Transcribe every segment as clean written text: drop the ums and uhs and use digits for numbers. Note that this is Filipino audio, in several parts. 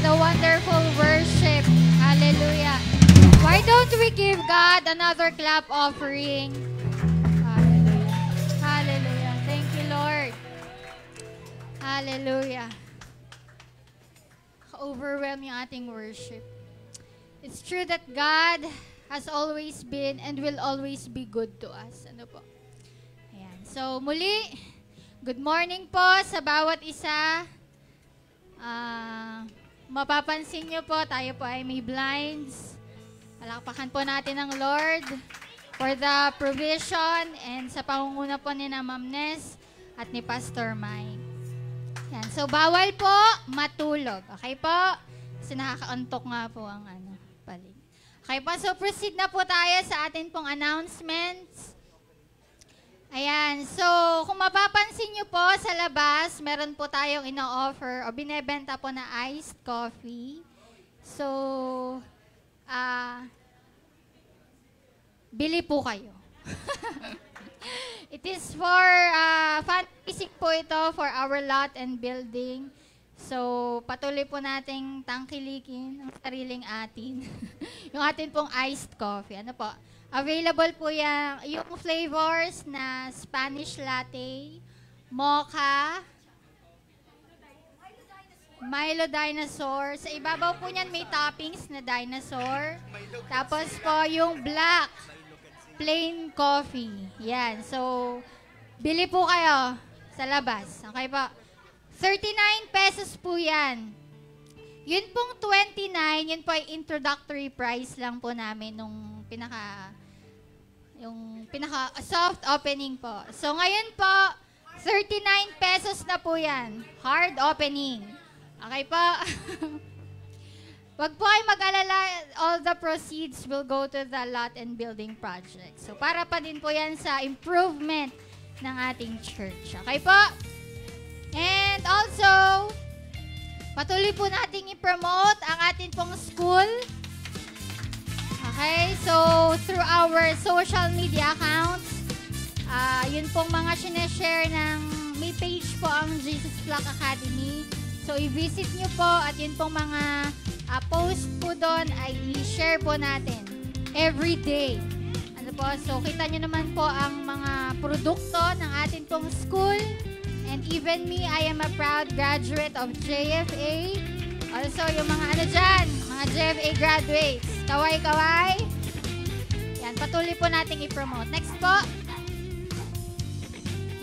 What a wonderful worship. Hallelujah. Why don't we give God another clap offering? Hallelujah. Hallelujah. Thank you, Lord. Hallelujah. Overwhelm yung ating worship. It's true that God has always been and will always be good to us. Ano po? Ayan. So, muli, good morning po sa bawat isa. Mapapansin nyo po, tayo po ay may blinds. Palakpakan po natin ang Lord for the provision and sa pangunguna po ni na Ma'am Ness at ni Pastor Mike. Yan. So, bawal po matulog. Okay po? Kasi nakakaantok nga po ang palig. Okay po, so proceed na po tayo sa atin pong announcements. Ayan, so kung mapapansin nyo po sa labas, meron po tayong ino-offer o binebenta po na iced coffee. So, bili po kayo. It is for fundraising po ito for our lot and building. So, patuloy po nating tangkilikin ang sariling atin. Yung atin pong iced coffee. Ano po? Available po yung flavors na Spanish latte, mocha, Milo dinosaur. Sa ibabaw po niyan may toppings na dinosaur. Tapos po yung black plain coffee. Yan. So, bili po kayo sa labas. Okay po? 39 pesos po yan. Yun pong 29, yun po ay introductory price lang po namin nung pinaka soft opening po. So ngayon po, 39 pesos na po yan. Hard opening. Okay po? Wag po ay mag-alala, all the proceeds will go to the lot and building project. So para pa din po yan sa improvement ng ating church. Okay po? And also, patuloy po nating i-promote ang ating pong school. Okay, so through our social media accounts, yun pong mga sineshare ng, may page po ang Jesus Flock Academy. So i-visit nyo po at yun pong mga post po doon ay i-share po natin every day. Ano po, so kita nyo naman po ang mga produkto ng ating pong school. And even me, I am a proud graduate of JFA. Also, yung mga dyan, mga JFA graduates. Kaway-kaway. Yan, patuloy po nating i-promote. Next po.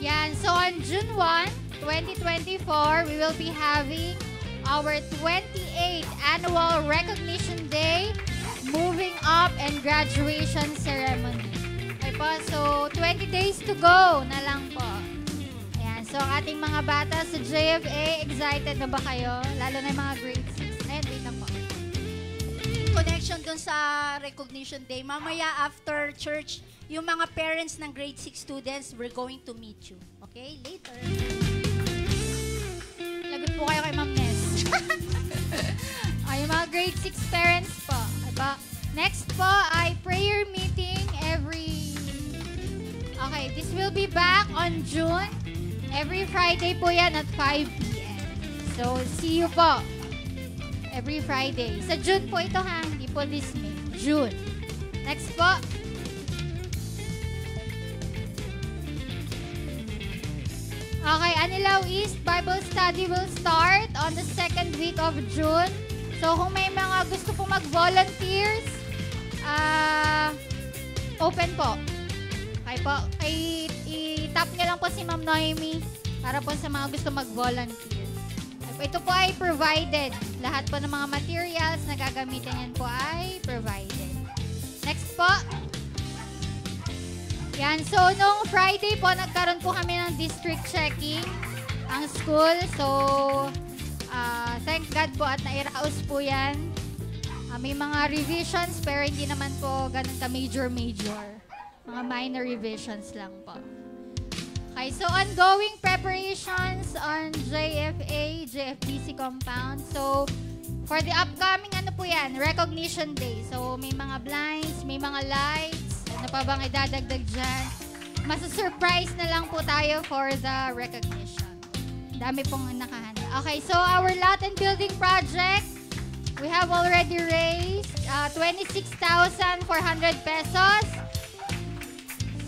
Yan, so on June 1, 2024, we will be having our 28th Annual Recognition Day, Moving Up and Graduation Ceremony. Okay po, so 20 days to go na lang po. So, ating mga bata sa JFA, excited na ba kayo? Lalo na yung mga grade 6. Ayun, wait lang po. Connection dun sa Recognition Day. Mamaya after church, yung mga parents ng grade 6 students, we're going to meet you. Okay? Later. Lagot po kayo kay Ma'am Ness. Yung mga grade 6 parents po. Diba? Next po ay prayer meeting Okay, this will be back on June. Every Friday po yan at 5 p.m. So, see you po. Every Friday. Sa June po ito ha, hindi po this May. June. Next po. Okay, Anilaw East Bible Study will start on the 2nd week of June. So, kung may mga gusto po mag-volunteers, open po. Okay po. I-tap nyo lang po si Ma'am Noemi para po sa mga gusto mag-volunteer. Ito po ay provided. Lahat po ng mga materials na gagamitin yan po ay provided. Next po. Yan. So, nung Friday po, nagkaroon po kami ng district checking ang school. So, thank God po at nairaos po yan. May mga revisions pero hindi naman po ganun ka major. Mga minor revisions lang po. Okay, so ongoing preparations on JFA, JFBC compound. So, for the upcoming, po yan, Recognition Day. So, may mga blinds, may mga lights. Ano pa bang idadagdag dyan? Masa-surprise na lang po tayo for the recognition. Dami pong nakahanda. Okay, so our lot and building project We have already raised 26,400 pesos.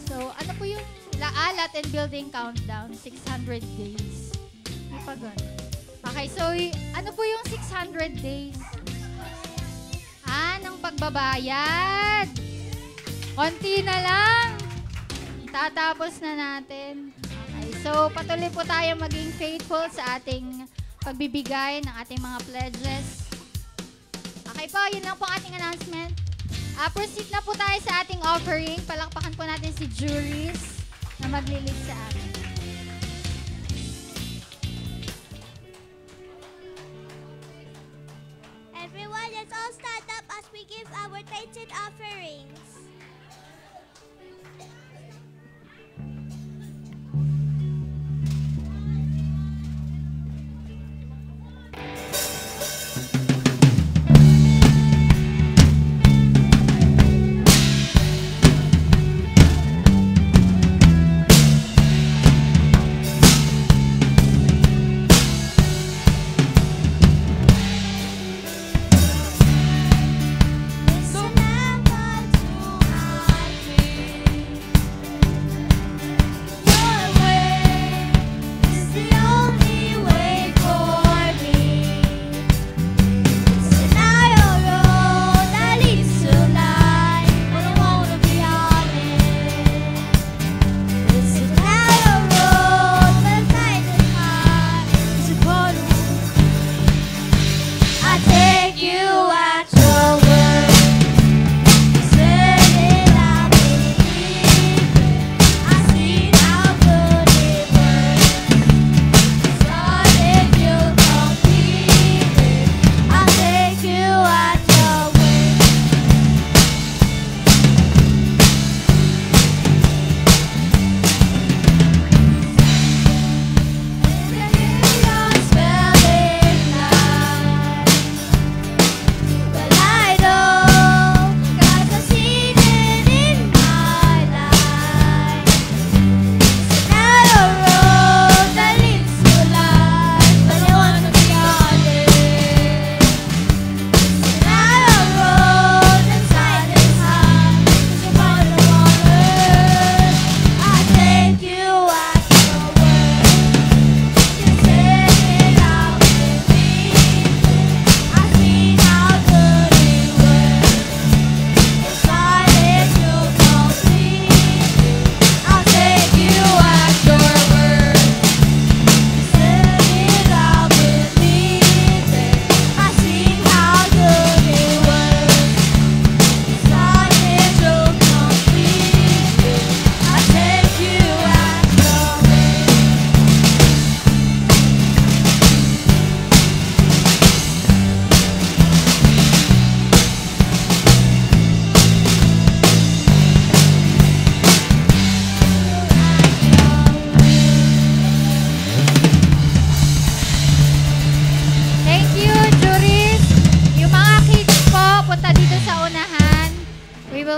So, ano po yung Laalat and Building Countdown? 600 days. Hindi pa ganun. Okay, so ano po yung 600 days? Ng pagbabayad. Konti na lang. Tatapos na natin. Okay, so patuloy po tayo maging faithful sa ating pagbibigay ng ating mga pledges. Okay po, yun lang po ating announcement. Proceed na po tayo sa ating offering. Palakpakan po natin si Juris na maglilid sa atin. Everyone, let's all stand up as we give our tithes and offerings.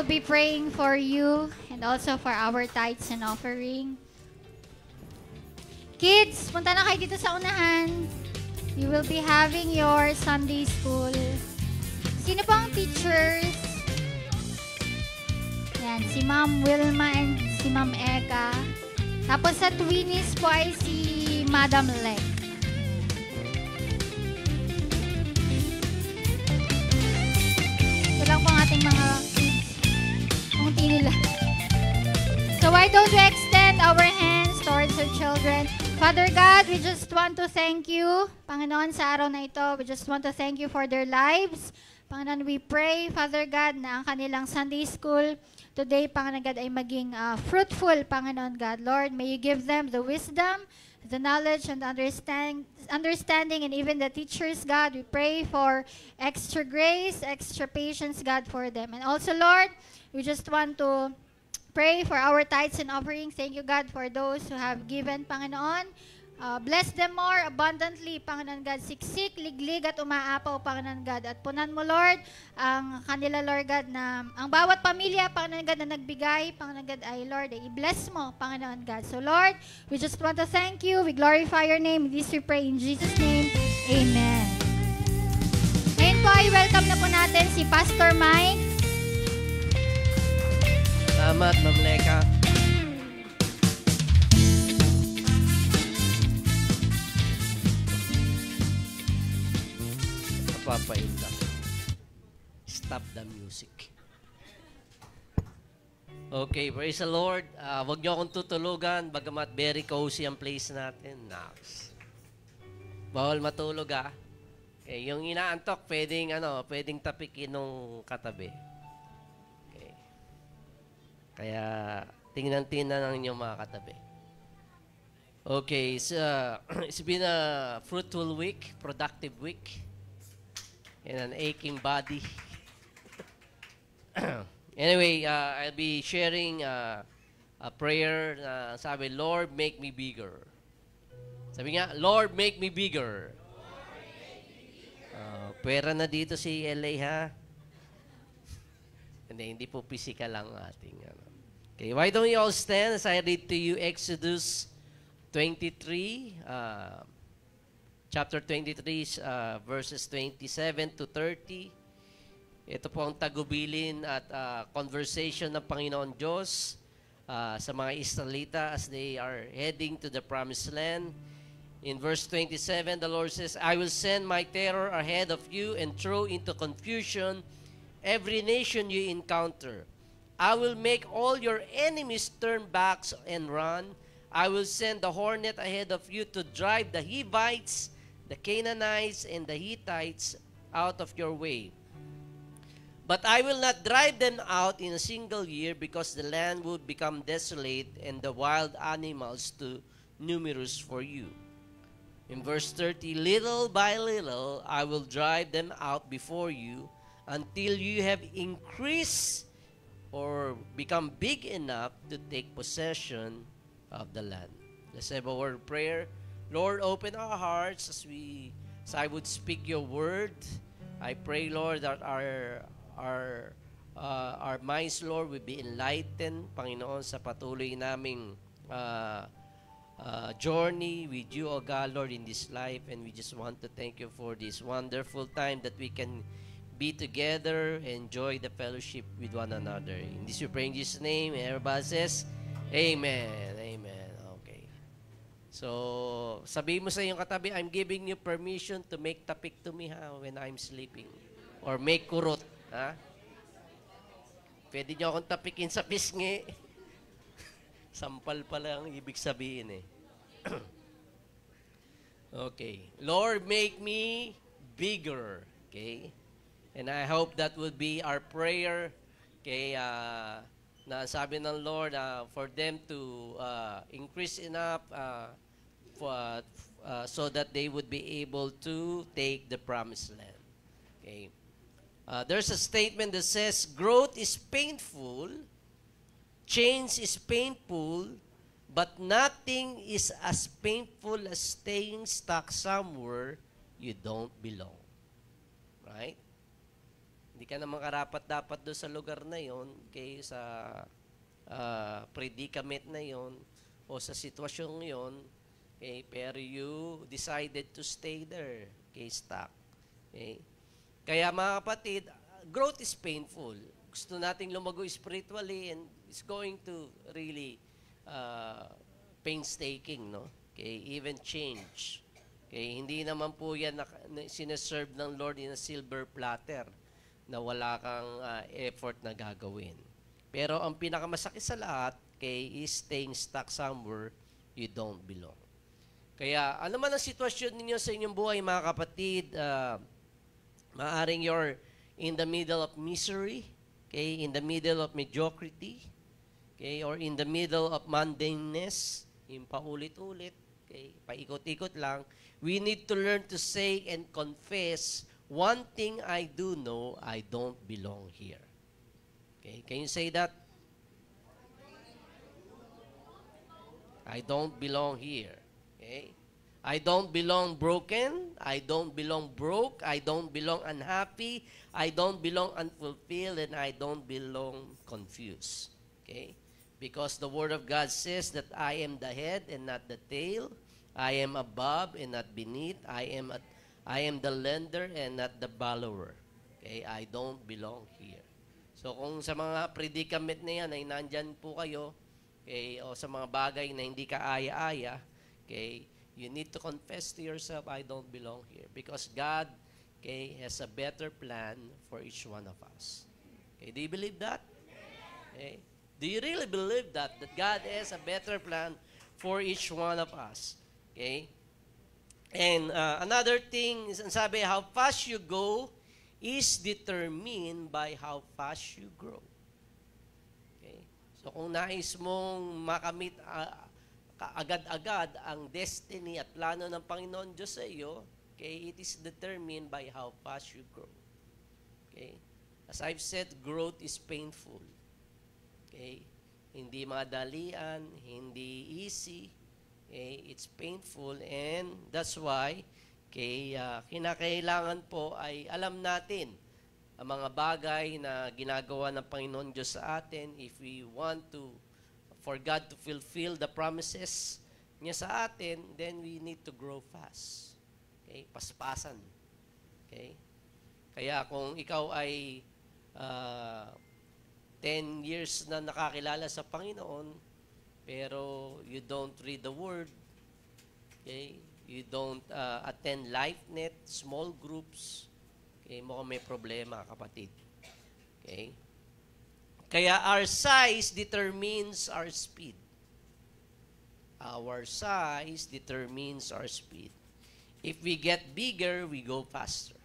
will be praying for you and also for our tithes and offering. Kids, punta na kayo dito sa unahan. You will be having your Sunday school. Sino po ang teachers? Yan, si Ma'am Wilma and si Ma'am Eka. Tapos sa Twinnies po ay si Madam Lek. Ito lang po ang ating mga kids. Kunti nila. So why don't we extend our hands towards our children? Father God, we just want to thank you, Panginoon, sa araw na ito. We just want to thank you for their lives. Panginoon, we pray, Father God, na ang kanilang Sunday school today, Panginoon God, ay maging fruitful, Panginoon God. Lord, may you give them the wisdom, the knowledge, and understanding, and even the teachers, God. We pray for extra grace, extra patience, God, for them. And also, Lord, we just want to pray for our tithes and offerings. Thank you, God, for those who have given, Panginoon. Bless them more abundantly, Panginoon God. Siksik, liglig, at umaapaw, Panginoon God. At punan mo, Lord, ang kanila, Lord God, na ang bawat pamilya, Panginoon God, na nagbigay, Panginoon God, ay, Lord, ay i-bless mo, Panginoon God. So, Lord, we just want to thank you. We glorify your name. This we pray in Jesus' name. Amen. Ngayon po ay welcome na po natin si Pastor Mike. Salamat, Ma'am Leka. Papain lang. Stop the music. Okay, praise the Lord. Huwag niyo akong tutulugan, bagamat very cozy ang place natin. Nice. Bawal matulog, Okay, yung inaantok, pwedeng tapikin nung katabi. Okay. Kaya, tingnan-tingnan ng inyong mga katabi. Okay, so, it's been a fruitful week, productive week, and an aching body. Anyway, I'll be sharing a prayer na sabi, Lord, make me bigger. Sabi nga, Lord, make me bigger. Pwera na dito si LA, ha? Hindi po physical lang ating. Okay, why don't you all stand as I read to you Exodus 23, chapter 23, verses 27 to 30. Ito po ang tagubilin at conversation ng Panginoon Diyos sa mga Israelita as they are heading to the Promised Land. In verse 27, the Lord says, I will send my terror ahead of you and throw into confusion every nation you encounter. I will make all your enemies turn backs and run. I will send the hornet ahead of you to drive the Hivites, the Canaanites, and the Hittites out of your way. But I will not drive them out in a single year because the land would become desolate and the wild animals too numerous for you. In verse 30, little by little, I will drive them out before you until you have increased or become big enough to take possession of the land. Let's have a word of prayer. Lord, open our hearts as I would speak your word. I pray, Lord, that our minds, Lord, will be enlightened, Panginoon, sa patuloy naming journey with you, O God, Lord, in this life. And we just want to thank you for this wonderful time that we can be together, enjoy the fellowship with one another. In this we pray in Jesus' name, and everybody says, Amen. Amen. Okay. So, sabihin mo sa iyong katabi, I'm giving you permission to make tapik to me, when I'm sleeping. Or make kurot, Pwede niyo akong tapikin sa pisngi. Sampal pala ang ibig sabihin, Okay. Lord, make me bigger. Okay? And I hope that would be our prayer. Okay? Na sabi ng Lord, for them to increase enough so that they would be able to take the promised land. Okay? There's a statement that says, growth is painful, change is painful, but nothing is as painful as staying stuck somewhere you don't belong. Right? Hindi ka naman karapat-dapat doon sa lugar na yon, okay, sa predicament na yon o sa sitwasyon yon, okay, pero you decided to stay there, okay, stuck. Okay? Kaya mga kapatid, growth is painful. Gusto nating lumago spiritually and it's going to really painstaking, no? Okay, even change. Okay, hindi naman po yan sineserve ng Lord in a silver platter na wala kang effort na gagawin. Pero ang pinakamasakit sa lahat, okay, is staying stuck somewhere you don't belong. Kaya ano man ang sitwasyon ninyo sa inyong buhay, mga kapatid, maaring you're in the middle of misery, okay, in the middle of mediocrity, okay, or in the middle of mundaneness, yung paulit-ulit, okay, paikot-ikot lang. We need to learn to say and confess, one thing I do know, I don't belong here. Okay, can you say that? I don't belong here. Okay? I don't belong broken. I don't belong broke. I don't belong unhappy. I don't belong unfulfilled. And I don't belong confused. Okay? Because the Word of God says that I am the head and not the tail. I am above and not beneath. I am the lender and not the borrower. Okay, I don't belong here. So kung sa mga predicament na yan ay nandyan po kayo, okay, o sa mga bagay na hindi ka aya-aya, okay, you need to confess to yourself, I don't belong here. Because God, okay, has a better plan for each one of us. Okay, do you believe that? Okay. Do you really believe that God has a better plan for each one of us? Okay? And another thing, sabi, how fast you go is determined by how fast you grow. Okay? So kung nais mong makamit agad-agad ang destiny at plano ng Panginoon Diyos sa iyo, okay, it is determined by how fast you grow. Okay? As I've said, growth is painful. Okay? Hindi madalian, hindi easy. Okay? It's painful and that's why kinakailangan po ay alam natin ang mga bagay na ginagawa ng Panginoon Diyos sa atin if we want for God to fulfill the promises niya sa atin, then we need to grow fast. Okay? Paspasan. Okay? Kaya kung ikaw ay 10 years na nakakilala sa Panginoon, pero you don't read the Word, okay? You don't attend LifeNet, small groups, okay? Mukhang may problema, kapatid. Okay? Kaya our size determines our speed. Our size determines our speed. If we get bigger, we go faster.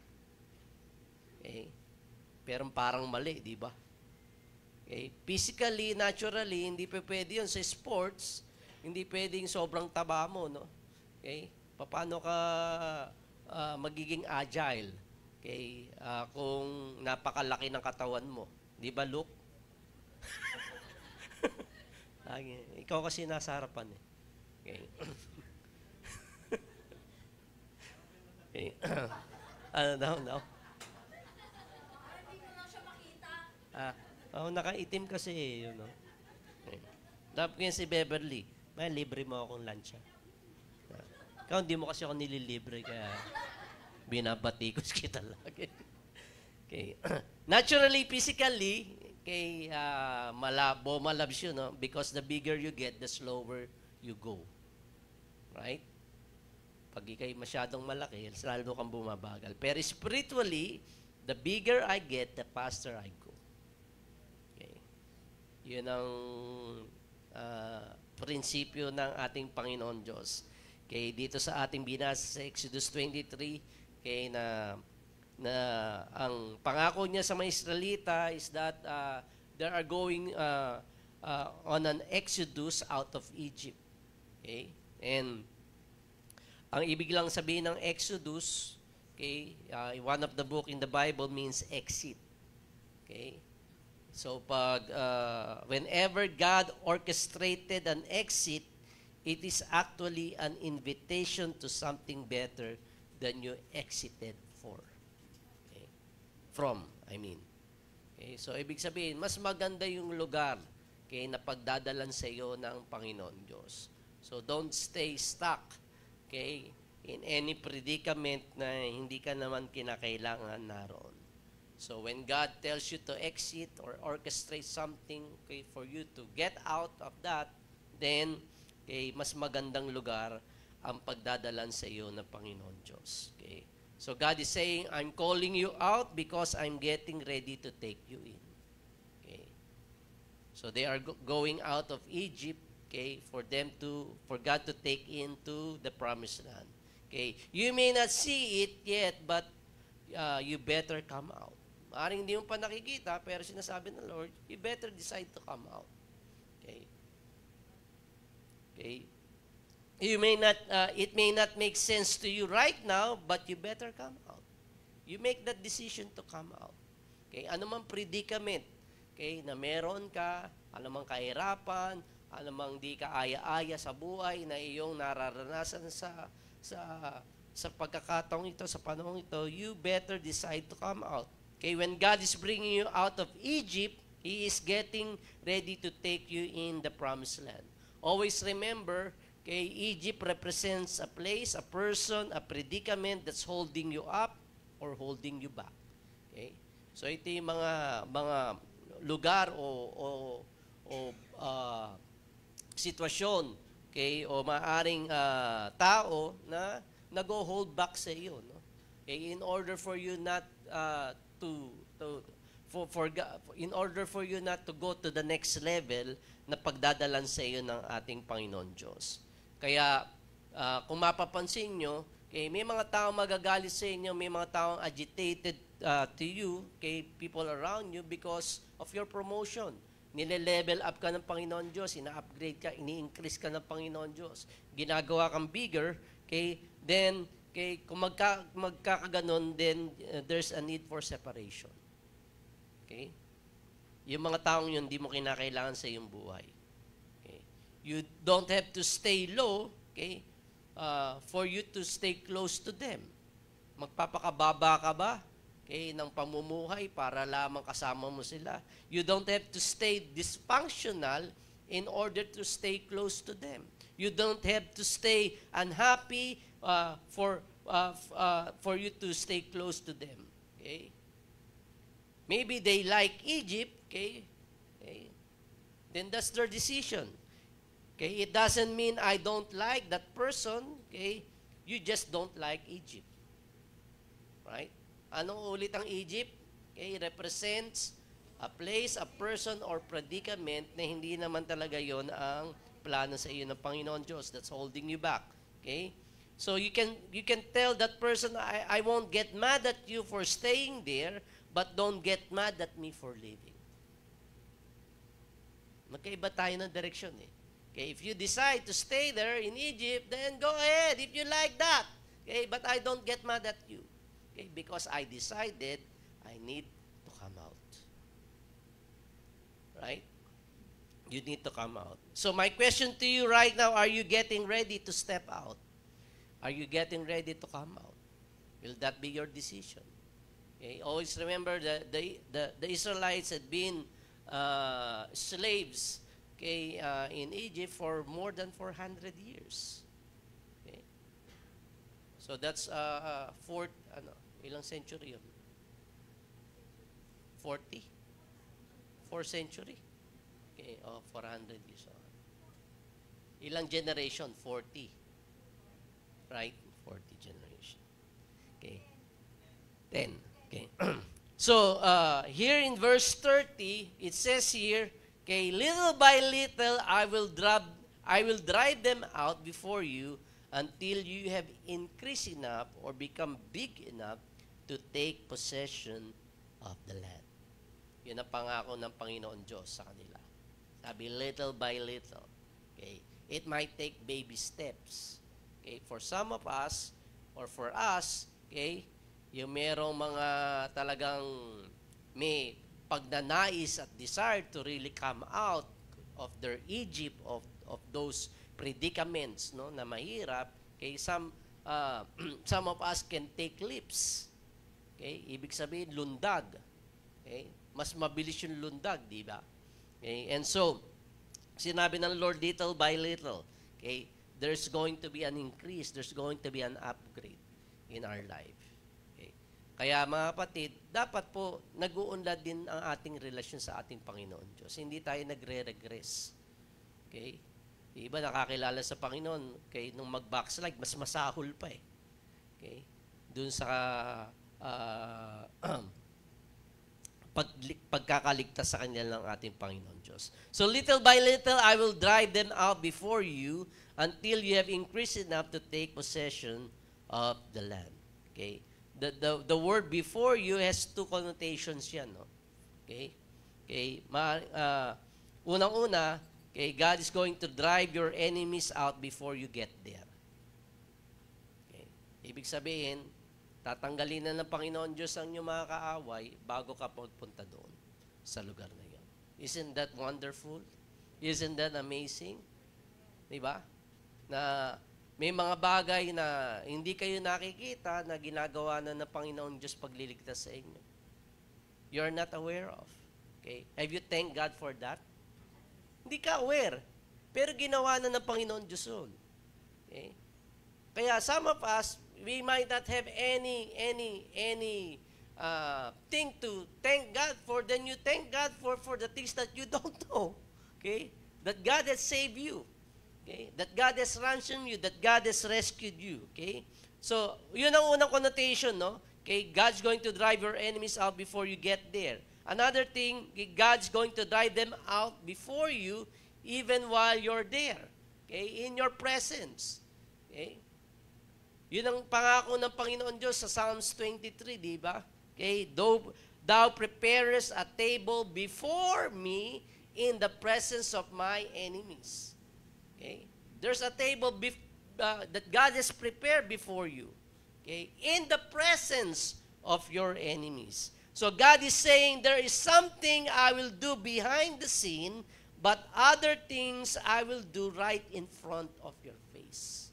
Okay? Pero parang mali, di ba? Okay. Physically, naturally, hindi pwede yun sa sports. Hindi pwedeng sobrang taba mo, no? Okay? Paano ka magiging agile? Okay? Kung napakalaki ng katawan mo. Di ba, Luke? Ikaw kasi nasa harapan eh. Okay. Okay. Ano daw? Nakaitim kasi yun, no? Okay. Tapos yan si Beverly, may libre mo akong lunch. Ikaw, hindi mo kasi ako nililibre, kaya binabatikos kita lagi. Okay. Naturally, physically, okay, malabs yun, no? Because the bigger you get, the slower you go. Right? Pag ikay masyadong malaki, lalo kang bumabagal. Pero spiritually, the bigger I get, the faster I go. Yun ang prinsipyo ng ating Panginoon Diyos. Okay, dito sa ating binasa sa Exodus 23, okay, na ang pangako niya sa mga Israelita is that they are going on an exodus out of Egypt. Okay? And ang ibig lang sabihin ng exodus, okay, one of the book in the Bible means exit. Okay? So whenever God orchestrated an exit, it is actually an invitation to something better than you exited for. Okay? Okay? So ibig sabihin, mas maganda yung lugar, okay, na pagdadalan sa iyo ng Panginoon Diyos. So don't stay stuck, okay, in any predicament na hindi ka naman kinakailangan naroon. So when God tells you to exit or orchestrate something, okay, for you to get out of that, then okay, mas magandang lugar ang pagdadalan sa iyo ng Panginoon Diyos. Okay? So God is saying, I'm calling you out because I'm getting ready to take you in. Okay? So they are going out of Egypt, okay, for God to take into the promised land. Okay? You may not see it yet, but you better come out. Maaaring hindi mo pa nakikita, pero sinasabi ng Lord, you better decide to come out. Okay? Okay? You may not, it may not make sense to you right now, but you better come out. You make that decision to come out. Okay? Ano mang predicament, okay, na meron ka, ano mang kahirapan, ano mang di ka aya-aya sa buhay na iyong nararanasan sa pagkakataong ito, sa panahong ito, you better decide to come out. Okay, when God is bringing you out of Egypt, He is getting ready to take you in the promised land. Always remember, okay, Egypt represents a place, a person, a predicament that's holding you up or holding you back. Okay? So ito yung mga lugar o sitwasyon, okay, o maaring tao na nag-hold back sa iyo, no? Okay, in order for you not in order for you not to go to the next level na pagdadalan sa iyo ng ating Panginoon Diyos. Kaya kung mapapansin nyo, okay, may mga tao magagalit sa inyo, may mga taong agitated to you, okay, people around you because of your promotion. Nile-level up ka ng Panginoon Diyos, ina-upgrade ka, ini-increase ka ng Panginoon Diyos, ginagawa kang bigger, okay, then, okay, kung magkakaganon, then there's a need for separation. Okay? Yung mga taong yun, di mo kinakailangan sa iyong buhay. Okay? You don't have to stay low, okay, for you to stay close to them. Magpapakababa ka ba? Okay, ng pamumuhay para lamang kasama mo sila. You don't have to stay dysfunctional in order to stay close to them. You don't have to stay unhappy for you to stay close to them. Okay? Maybe they like Egypt, okay? Okay? Then that's their decision. Okay? It doesn't mean I don't like that person, okay? You just don't like Egypt. Right? Ano ulit ang Egypt? Okay, represents a place, a person, or predicament na hindi naman talaga yon ang plano sa iyo ng Panginoon Diyos. That's holding you back. Okay? So you can tell that person, I won't get mad at you for staying there, but don't get mad at me for leaving. Magkaiba tayo ng direction eh. Okay, if you decide to stay there in Egypt, then go ahead if you like that. Okay, but I don't get mad at you. Okay, because I decided I need to come out. Right? You need to come out. So my question to you right now, are you getting ready to step out? Are you getting ready to come out? Will that be your decision? Okay, always remember that the Israelites had been slaves, okay, in Egypt for more than 400 years. Okay? So that's ilang century yun? 40? 4 century? Okay, 400 years. Ilang generation? 40. Right? 40 generation. Okay. 10. Okay. So, here in verse 30, it says here, okay, little by little I will drive them out before you until you have increased enough or become big enough to take possession of the land. Yun ang pangako ng Panginoon Diyos sa kanila. Sabi, little by little. Okay? It might take baby steps. Okay? For some of us, or for us, okay, yung merong mga talagang may pagnanais at desire to really come out of their Egypt, of those predicaments, no, na mahirap. Okay? Some of us can take leaps. Okay? Ibig sabihin, lundag. Okay? Mas mabilis yung lundag, di ba? Okay? And so, sinabi ng Lord, little by little, okay, there's going to be an increase, there's going to be an upgrade in our life. Okay? Kaya mga kapatid, dapat po nag-uunlad din ang ating relasyon sa ating Panginoon Diyos. Hindi tayo nagre-regress. Okay? Iba nakakilala sa Panginoon, okay, nung mag-backslide, mas masahol pa eh. Okay? Doon sa pagkakaligtas sa kanila ng ating Panginoon Diyos. So little by little, I will drive them out before you until you have increased enough to take possession of the land. Okay? The word before you has two connotations yan. No? Okay? Okay? Unang-una, okay, God is going to drive your enemies out before you get there. Okay? Ibig sabihin, tatanggalin na ng Panginoon Diyos ang inyong mga kaaway bago ka pagpunta doon sa lugar na yun. Isn't that wonderful? Isn't that amazing? Diba? Na may mga bagay na hindi kayo nakikita na ginagawa na ng Panginoon Diyos pagliligtas sa inyo. You're not aware of. Okay? Have you thanked God for that? Hindi ka aware. Pero ginawa na ng Panginoon Diyos yun. Okay? Kaya some of us, we might not have any thing to thank God for, then you thank God for the things that you don't know. Okay? That God has saved you. Okay? That God has ransomed you. That God has rescued you. Okay? So, yun ang unang connotation, no? Okay? God's going to drive your enemies out before you get there. Another thing, God's going to drive them out before you even while you're there. Okay? In your presence. Okay? Yun ang pangako ng Panginoon Diyos sa Psalms 23, di ba? Okay? Thou preparest a table before me in the presence of my enemies. Okay? There's a table that God has prepared before you. Okay? In the presence of your enemies. So God is saying, there is something I will do behind the scene, but other things I will do right in front of your face.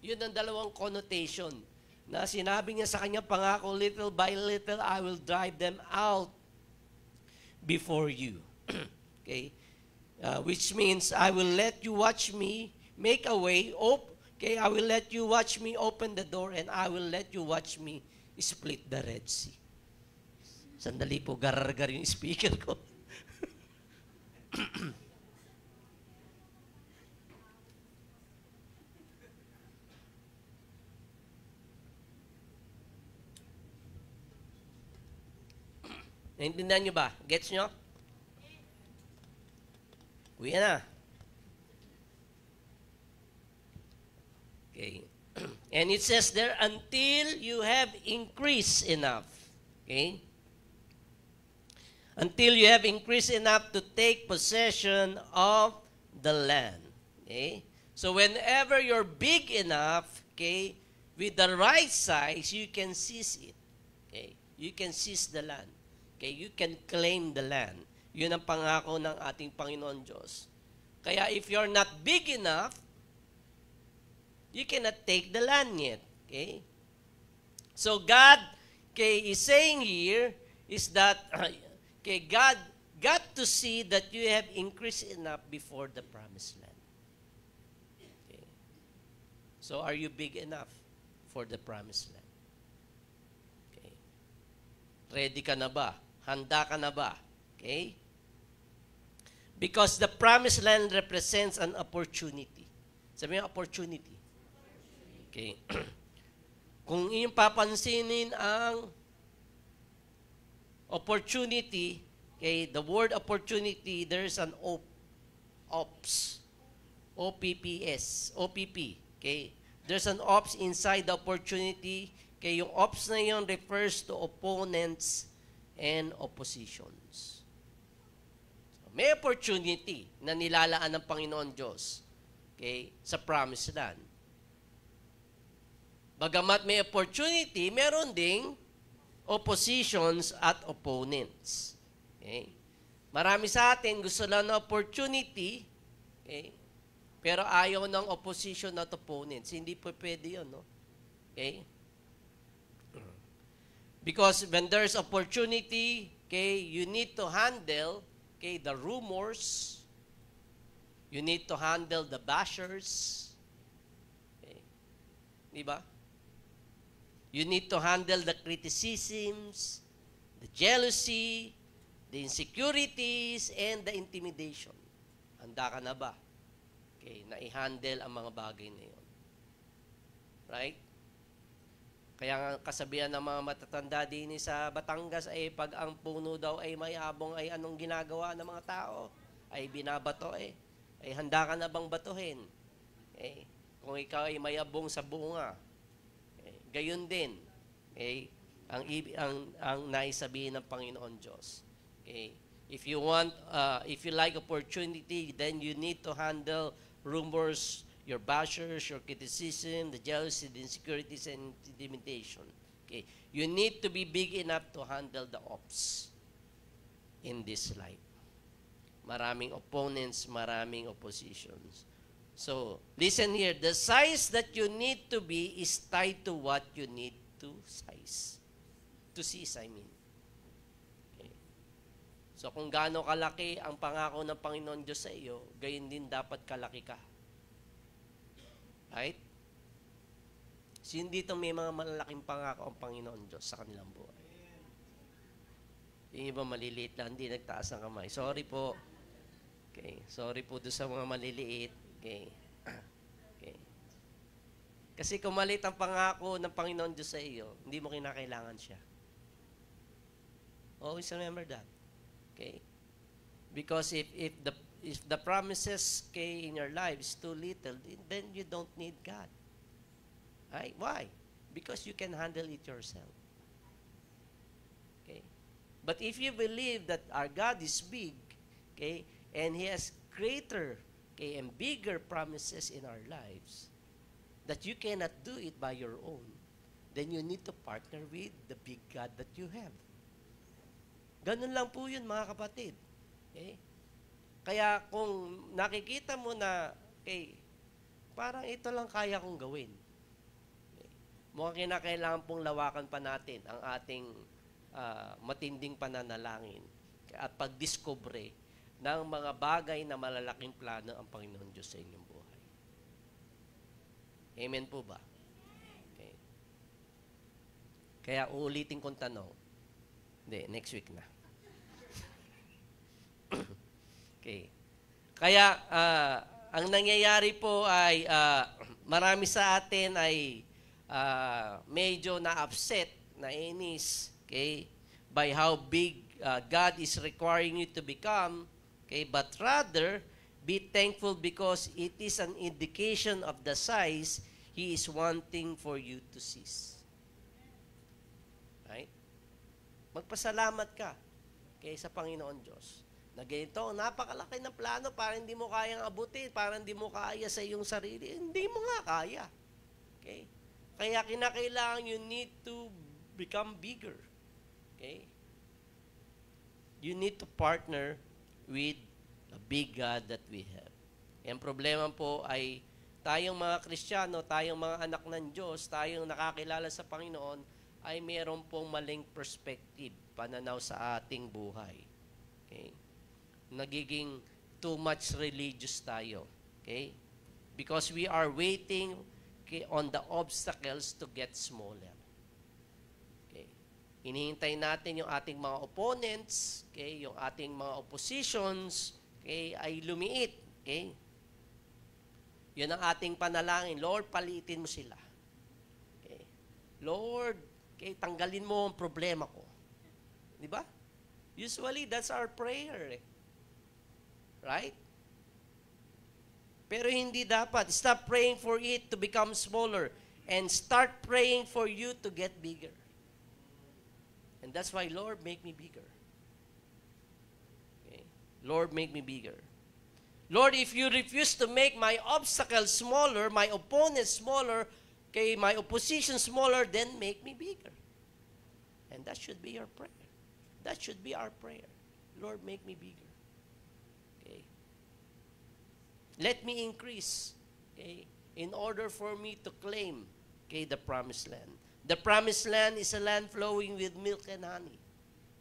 Yun ang dalawang connotation na sinabi niya sa kanyang pangako, little by little I will drive them out before you. Okay? Which means I will let you watch me make a way. Okay, I will let you watch me open the door and I will let you watch me split the Red Sea. Sandali po, garargar yung speaker ko. Naintindihan nyo ba? Gets nyo? Uwi na. Okay. And it says there, until you have increased enough. Okay? Until you have increased enough to take possession of the land. Okay? So whenever you're big enough, okay, with the right size, you can seize it. Okay? You can seize the land. Okay? You can claim the land. Yun ang pangako ng ating Panginoon Diyos. Kaya if you're not big enough, you cannot take the land yet. Okay? So God, okay, is saying here is that okay, God got to see that you have increased enough before the promised land. Okay. So are you big enough for the promised land? Okay. Ready ka na ba? Handa ka na ba? Okay? Because the promised land represents an opportunity. Sabi mo, opportunity. Okay. Kung iyong papansinin ang opportunity, okay, the word opportunity, there's an ops. O-P-P-S. O-P-P. Okay. There's an ops inside the opportunity. Okay, yung ops na yun refers to opponents and oppositions. So, may opportunity na nilalaan ng Panginoon Diyos, okay, sa promised land. Bagamat may opportunity, meron ding oppositions at opponents. Okay? Marami sa atin gusto lang ng opportunity, okay? Pero ayaw ng opposition at opponents. Hindi po pwede yun, no? Okay? Because when there's opportunity, okay, you need to handle, okay, the rumors. You need to handle the bashers. Okay? Di ba? You need to handle the criticisms, the jealousy, the insecurities, and the intimidation. Handa ka na ba? Okay, na i-handle ang mga bagay na yun. Right? Kaya nga kasabihan ng mga matatanda din sa Batangas ay pag ang puno daw ay mayabong ay anong ginagawa ng mga tao? Ay binabato eh. Ay handa ka na bang batuhin? Okay? Kung ikaw ay mayabong sa bunga, gayon din, okay, ang naisabihin ng Panginoon Diyos. Okay? If you like opportunity, then you need to handle rumors, your bashers, your criticism, the jealousy, the insecurities, and intimidation. Okay? You need to be big enough to handle the ops in this life. Maraming opponents, maraming oppositions. So, listen here. The size that you need to be is tied to what you need to seize. Okay. So, kung gaano kalaki ang pangako ng Panginoon Diyos sa iyo, gayon din dapat kalaki ka. Right? Sino dito may mga malalaking pangako ang Panginoon Diyos sa kanilang buhay? Yung iba maliliit lang, hindi nagtaas ng kamay. Sorry po. Okay. Sorry po doon sa mga maliliit. Okay. Okay. Kasi kung maliit ang pangako ng Panginoon Diyos sa iyo, hindi mo kinakailangan siya. Always remember that. Okay? Because if the promises, okay, in your life is too little, then you don't need God. Right? Why? Because you can handle it yourself. Okay? But if you believe that our God is big, okay, and He has greater, okay, and bigger promises in our lives, that you cannot do it by your own, then you need to partner with the big God that you have. Ganun lang po yun, mga kapatid. Okay? Kaya kung nakikita mo na, okay, parang ito lang kaya kong gawin. Okay? Mukhang kinakailangan pong lawakan pa natin ang ating matinding pananalangin at pagdiskubre ng mga bagay na malalaking plano ang Panginoon Diyos sa inyong buhay. Amen po ba? Okay. Kaya uulitin kong tanong. Hindi, next week na. Okay. Kaya, ang nangyayari po ay marami sa atin ay medyo na-upset, na-inis, okay, by how big God is requiring you to become, okay, but rather, be thankful because it is an indication of the size He is wanting for you to seize. Right? Magpasalamat ka, okay, sa Panginoon Diyos. Na ganito, napakalaki ng plano para hindi mo kayang abutin, para hindi mo kaya sa iyong sarili. Hindi mo nga kaya. Okay? Kaya kinakailangan you need to become bigger. Okay? You need to partner with a big God that we have. Ang problema po ay tayong mga Kristiyano, tayong mga anak ng Diyos, tayong nakakilala sa Panginoon, ay mayroon pong maling perspective, pananaw sa ating buhay. Okay? Nagiging too much religious tayo. Okay? Because we are waiting, okay, on the obstacles to get smaller. Okay? Hinihintay natin yung ating mga opponents, okay, yung ating mga oppositions, okay, ay lumiit. Okay? Yun ang ating panalangin. Lord, palitin mo sila. Okay? Lord, okay, tanggalin mo ang problema ko. Di ba? Usually, that's our prayer. Right? Pero hindi dapat. Stop praying for it to become smaller and start praying for you to get bigger. And that's why, Lord, make me bigger. Okay? Lord, make me bigger. Lord, if you refuse to make my obstacles smaller, my opponents smaller, okay, my opposition smaller, then make me bigger. And that should be your prayer. That should be our prayer. Lord, make me bigger. Okay. Let me increase, okay, in order for me to claim, okay, the promised land. The promised land is a land flowing with milk and honey.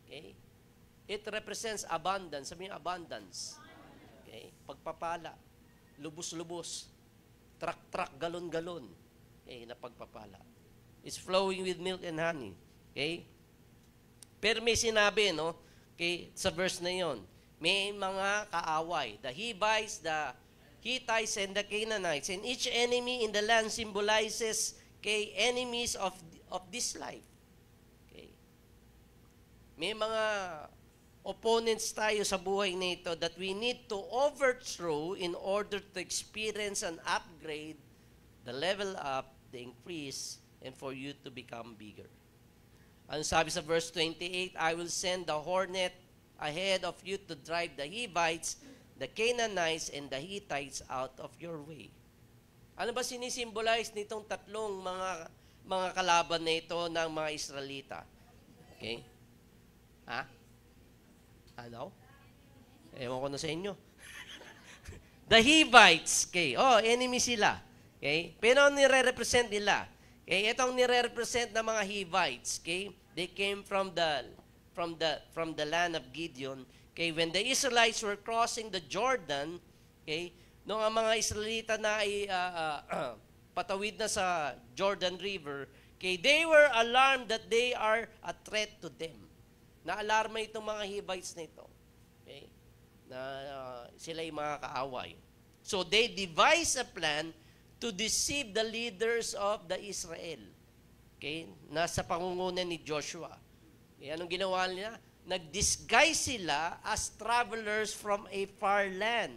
Okay? It represents abundance. Sabi niyo, abundance. Okay? Pagpapala. Lubos-lubos. Trak-trak, galon-galon. Okay, na pagpapala. It's flowing with milk and honey. Okay? Pero may sinabi, no? Okay, sa verse na yon, may mga kaaway. The Hivites, the Hittites, and the Canaanites. And each enemy in the land symbolizes, okay, enemies of this life. Okay? May mga opponents tayo sa buhay nito that we need to overthrow in order to experience and upgrade, the level up, the increase, and for you to become bigger. Ano sabi sa verse 28, I will send the hornet ahead of you to drive the Hivites, the Canaanites, and the Hittites out of your way. Ano ba sinisimbolize nitong tatlong mga kalaban na ito ng mga Israelita? Okay? Ha? Ano? Ewan ko na sa inyo. The Hivites, okay. Oh, enemy sila. Okay? Pero nire-represent nila. Okay? Itong nire-represent ng mga Hivites, okay? They came from the land of Gideon. Okay, when the Israelites were crossing the Jordan, okay, nung ang mga Israelita na ay patawid na sa Jordan River, okay, they were alarmed that they are a threat to them. Naalarma itong mga Hivites na ito. Okay? Na sila'y mga kaaway. So they devised a plan to deceive the leaders of the Israel. Okay? Nasa pangunguna ni Joshua. Okay, anong ginawa nila? Nag-disguise sila as travelers from a far land.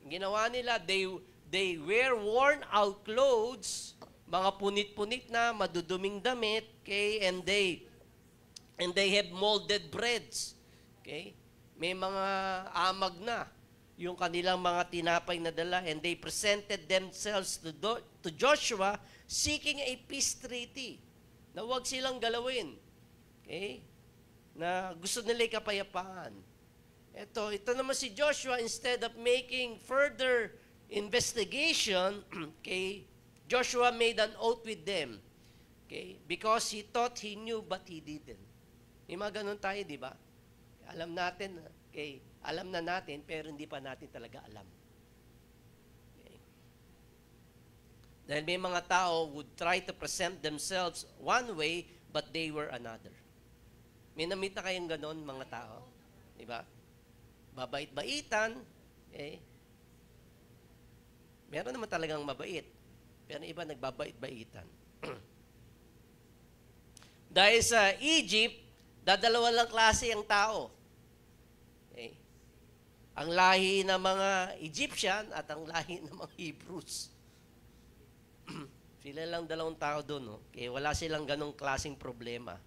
Ginawa nila, they wear worn out clothes, mga punit-punit na, maduduming damit, okay, and they have molded breads. Okay? May mga amag na yung kanilang mga tinapay na dala, and they presented themselves to Joshua seeking a peace treaty na huwag silang galawin. Okay? Na gusto nila kapayapaan. Ito naman si Joshua, instead of making further investigation, okay, Joshua made an oath with them. Okay? Because he thought he knew but he didn't. May mga ganun tayo, di ba? Alam natin, okay, alam na natin, pero hindi pa natin talaga alam. Okay? Dahil may mga tao would try to present themselves one way, but they were another. May namit na kayong ganun, mga tao. Di ba? Babait-baitan, okay? Meron naman talagang mabait. Pero iba nagbabait-baitan. Dahil sa Egypt, dadalawa lang klase ang tao. Okay? Ang lahi ng mga Egyptian at ang lahi ng mga Hebrews. Sila lang dalawang tao doon. No? Okay? Wala silang ganong klaseng problema.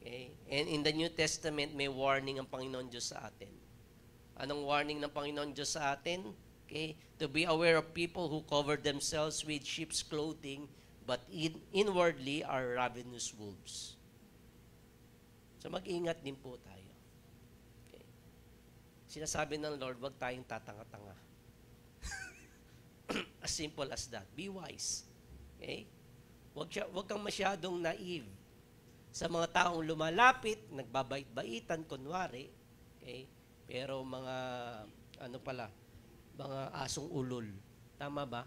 Okay? And in the New Testament, may warning ang Panginoon Diyos sa atin. Anong warning ng Panginoon Diyos sa atin? Okay? To be aware of people who cover themselves with sheep's clothing, but inwardly are ravenous wolves. So mag-ingat din po tayo. Okay? Sinasabi ng Lord, wag tayong tatanga-tanga. As simple as that. Be wise. Okay? Wag kang masyadong naive sa mga taong lumalapit, nagbabait-baitan, kunwari. Okay? Pero mga, mga asong ulol. Tama ba?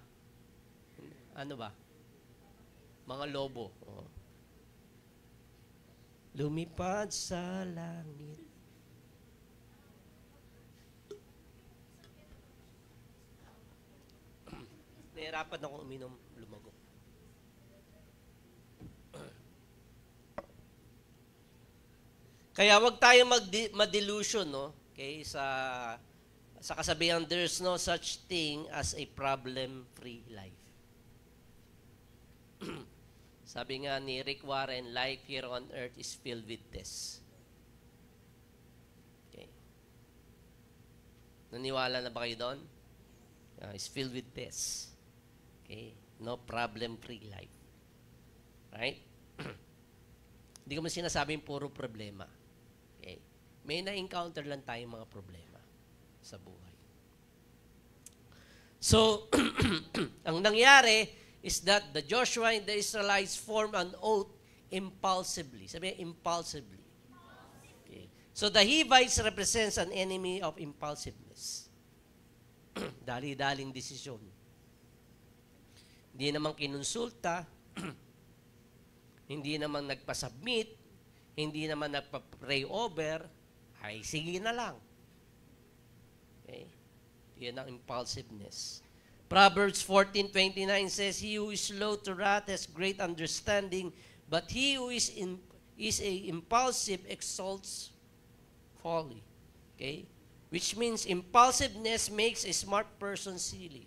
Ano ba? Mga lobo. Oh. Lumipad sa langit. Nahirapan akong uminom, lumago. Kaya wag tayong ma-delusion, no? Okay, sa kasabihan, there's no such thing as a problem-free life. Sabi nga ni Rick Warren, life here on earth is filled with tests. Okay. Naniwala na ba kayo doon? It's filled with tests. Okay. No problem-free life. Right? Hindi ko man sinasabing puro problema. Okay. May na-encounter lang tayong mga problema sa buhay. So, ang nangyari is that the Joshua and the Israelites formed an oath impulsively. Sabi niya, impulsively. Okay. So, the Hivites represents an enemy of impulsiveness. Dali-daling desisyon. Hindi naman kinonsulta, hindi naman nagpa-submit, hindi naman nagpa-pray over, ay sige na lang. Okay? Yan ang impulsiveness. Proverbs 14:29 says, he who is slow to wrath has great understanding, but he who is impulsive exalts folly. Okay? Which means impulsiveness makes a smart person silly.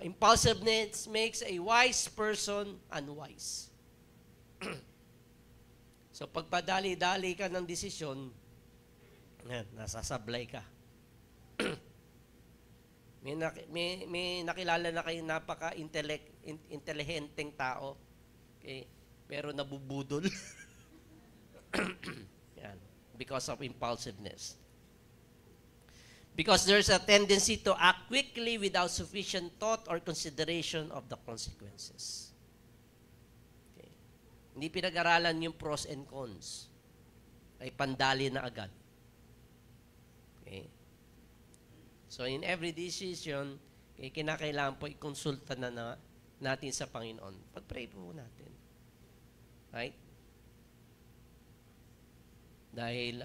Impulsiveness makes a wise person unwise. So, pagpadali-dali ka ng desisyon, nasasablay ka. may nakilala na kayo napaka-intelihenteng tao. Okay? Pero nabubudol. Yan. Because of impulsiveness. Because there's a tendency to act quickly without sufficient thought or consideration of the consequences. Okay. Hindi pinag-aralan yung pros and cons. Ay pandali na agad. Okay. So in every decision, kinakailangan po ikonsulta na natin sa Panginoon, pag-pray po natin. Right? Dahil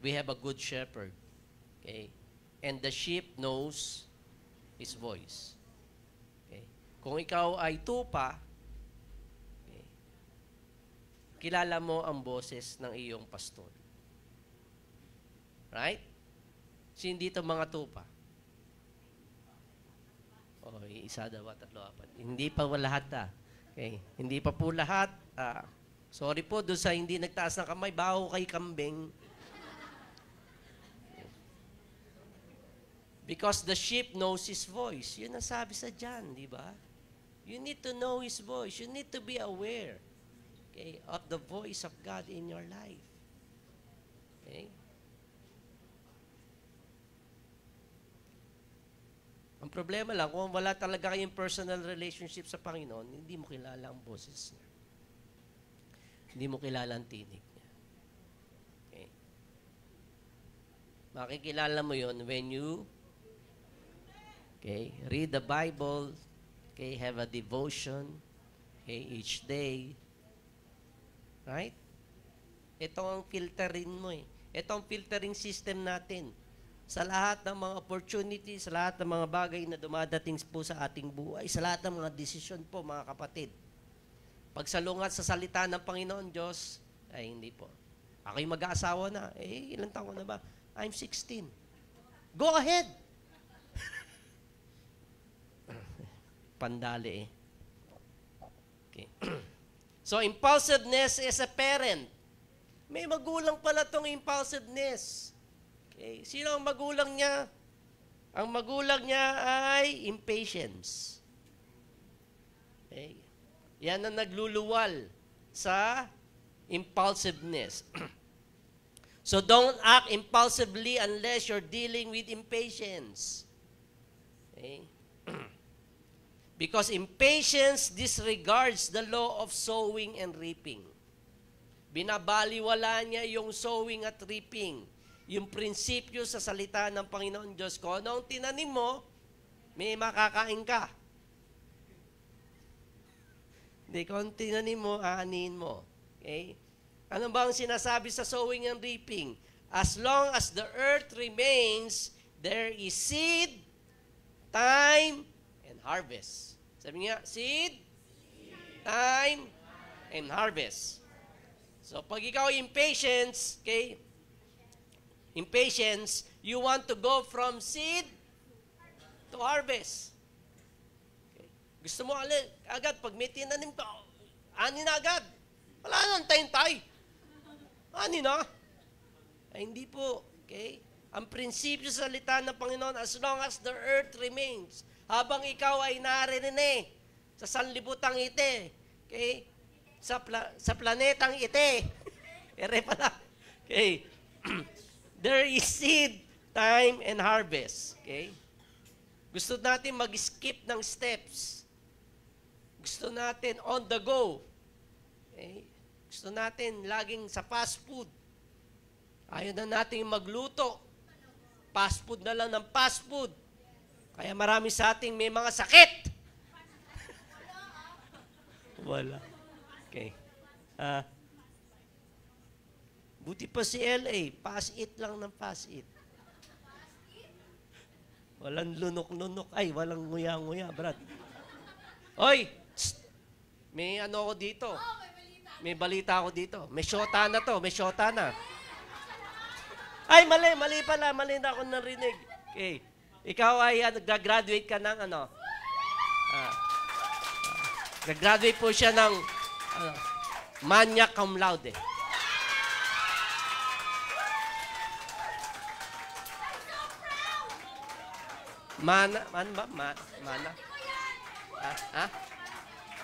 we have a good shepherd. Okay? And the sheep knows his voice. Okay? Kung ikaw ay tupa, okay, kilala mo ang boses ng iyong pastor. Right? Hindi ito mga tupa. Isa, dalawa, tatlo, apat. Hindi pa lahat Okay. Hindi pa po lahat. Sorry po doon sa hindi nagtaas ng kamay. Baho kay kambing. Because the sheep knows his voice. Yun ang sabi sa John, di ba? You need to know his voice. You need to be aware, okay, of the voice of God in your life. Okay? Ang problema lang, kung wala talaga kayong personal relationship sa Panginoon, hindi mo kilala ang boses niya. Hindi mo kilala ang tinig niya. Okay? Makikilala mo yon when you read the Bible, have a devotion, each day. Right? Ito ang filterin mo Ito ang filtering system natin. Sa lahat ng mga opportunities, sa lahat ng mga bagay na dumadating po sa ating buhay, sa lahat ng mga desisyon po, mga kapatid. Pagsalungat sa salita ng Panginoon Diyos, ay hindi po. Ako'y mag-aasawa na. Ilang taon ko na ba? I'm 16. Go ahead! Pandali Okay. So, impulsiveness is a parent. May magulang pala tong impulsiveness. Okay. Sino ang magulang niya? Ang magulang niya ay impatience. Okay. Yan ang nagluluwal sa impulsiveness. So don't act impulsively unless you're dealing with impatience. Okay. Because impatience disregards the law of sowing and reaping. Binabaliwala niya yung sowing at reaping. Yung prinsipyo sa salita ng Panginoon Diyos ko, ano ang tinanim mo, may makakain ka. Hindi, kung tinanim mo, aanin mo. Okay? Ano ba ang sinasabi sa sowing and reaping? As long as the earth remains, there is seed, time, and harvest. Sabi nga, seed, time, and harvest. So, pag ikaw impatience, impatience, you want to go from seed to harvest. Okay. Gusto mo agad, pag may tinanim ka, ani na agad. Wala nang tay-tay. Ani na. Ay, hindi po. Okay? Ang prinsipyo sa salita ng Panginoon, as long as the earth remains, habang ikaw ay naririnig sa sanlibutang ite, okay? Sa planetang ite, ere pala. Okay? There is seed, time, and harvest. Okay? Gusto natin mag-skip ng steps. Gusto natin on the go. Okay? Gusto natin laging sa fast food. Ayaw na natin magluto. Fast food na lang ng fast food. Kaya marami sa ating may mga sakit. Wala. Okay. Buti pa si LA, pass it lang ng pass it. Walang lunok-lunok. Ay, walang nguya-nguya, Brad. Oy! Tst! May ano ako dito. May balita ako dito. May shota na to. May shota na. Ay, mali pala. Mali na ako narinig. Okay. Ikaw ay nag-graduate ka ng ano? Nag-graduate po siya ng magna cum laude. Mana?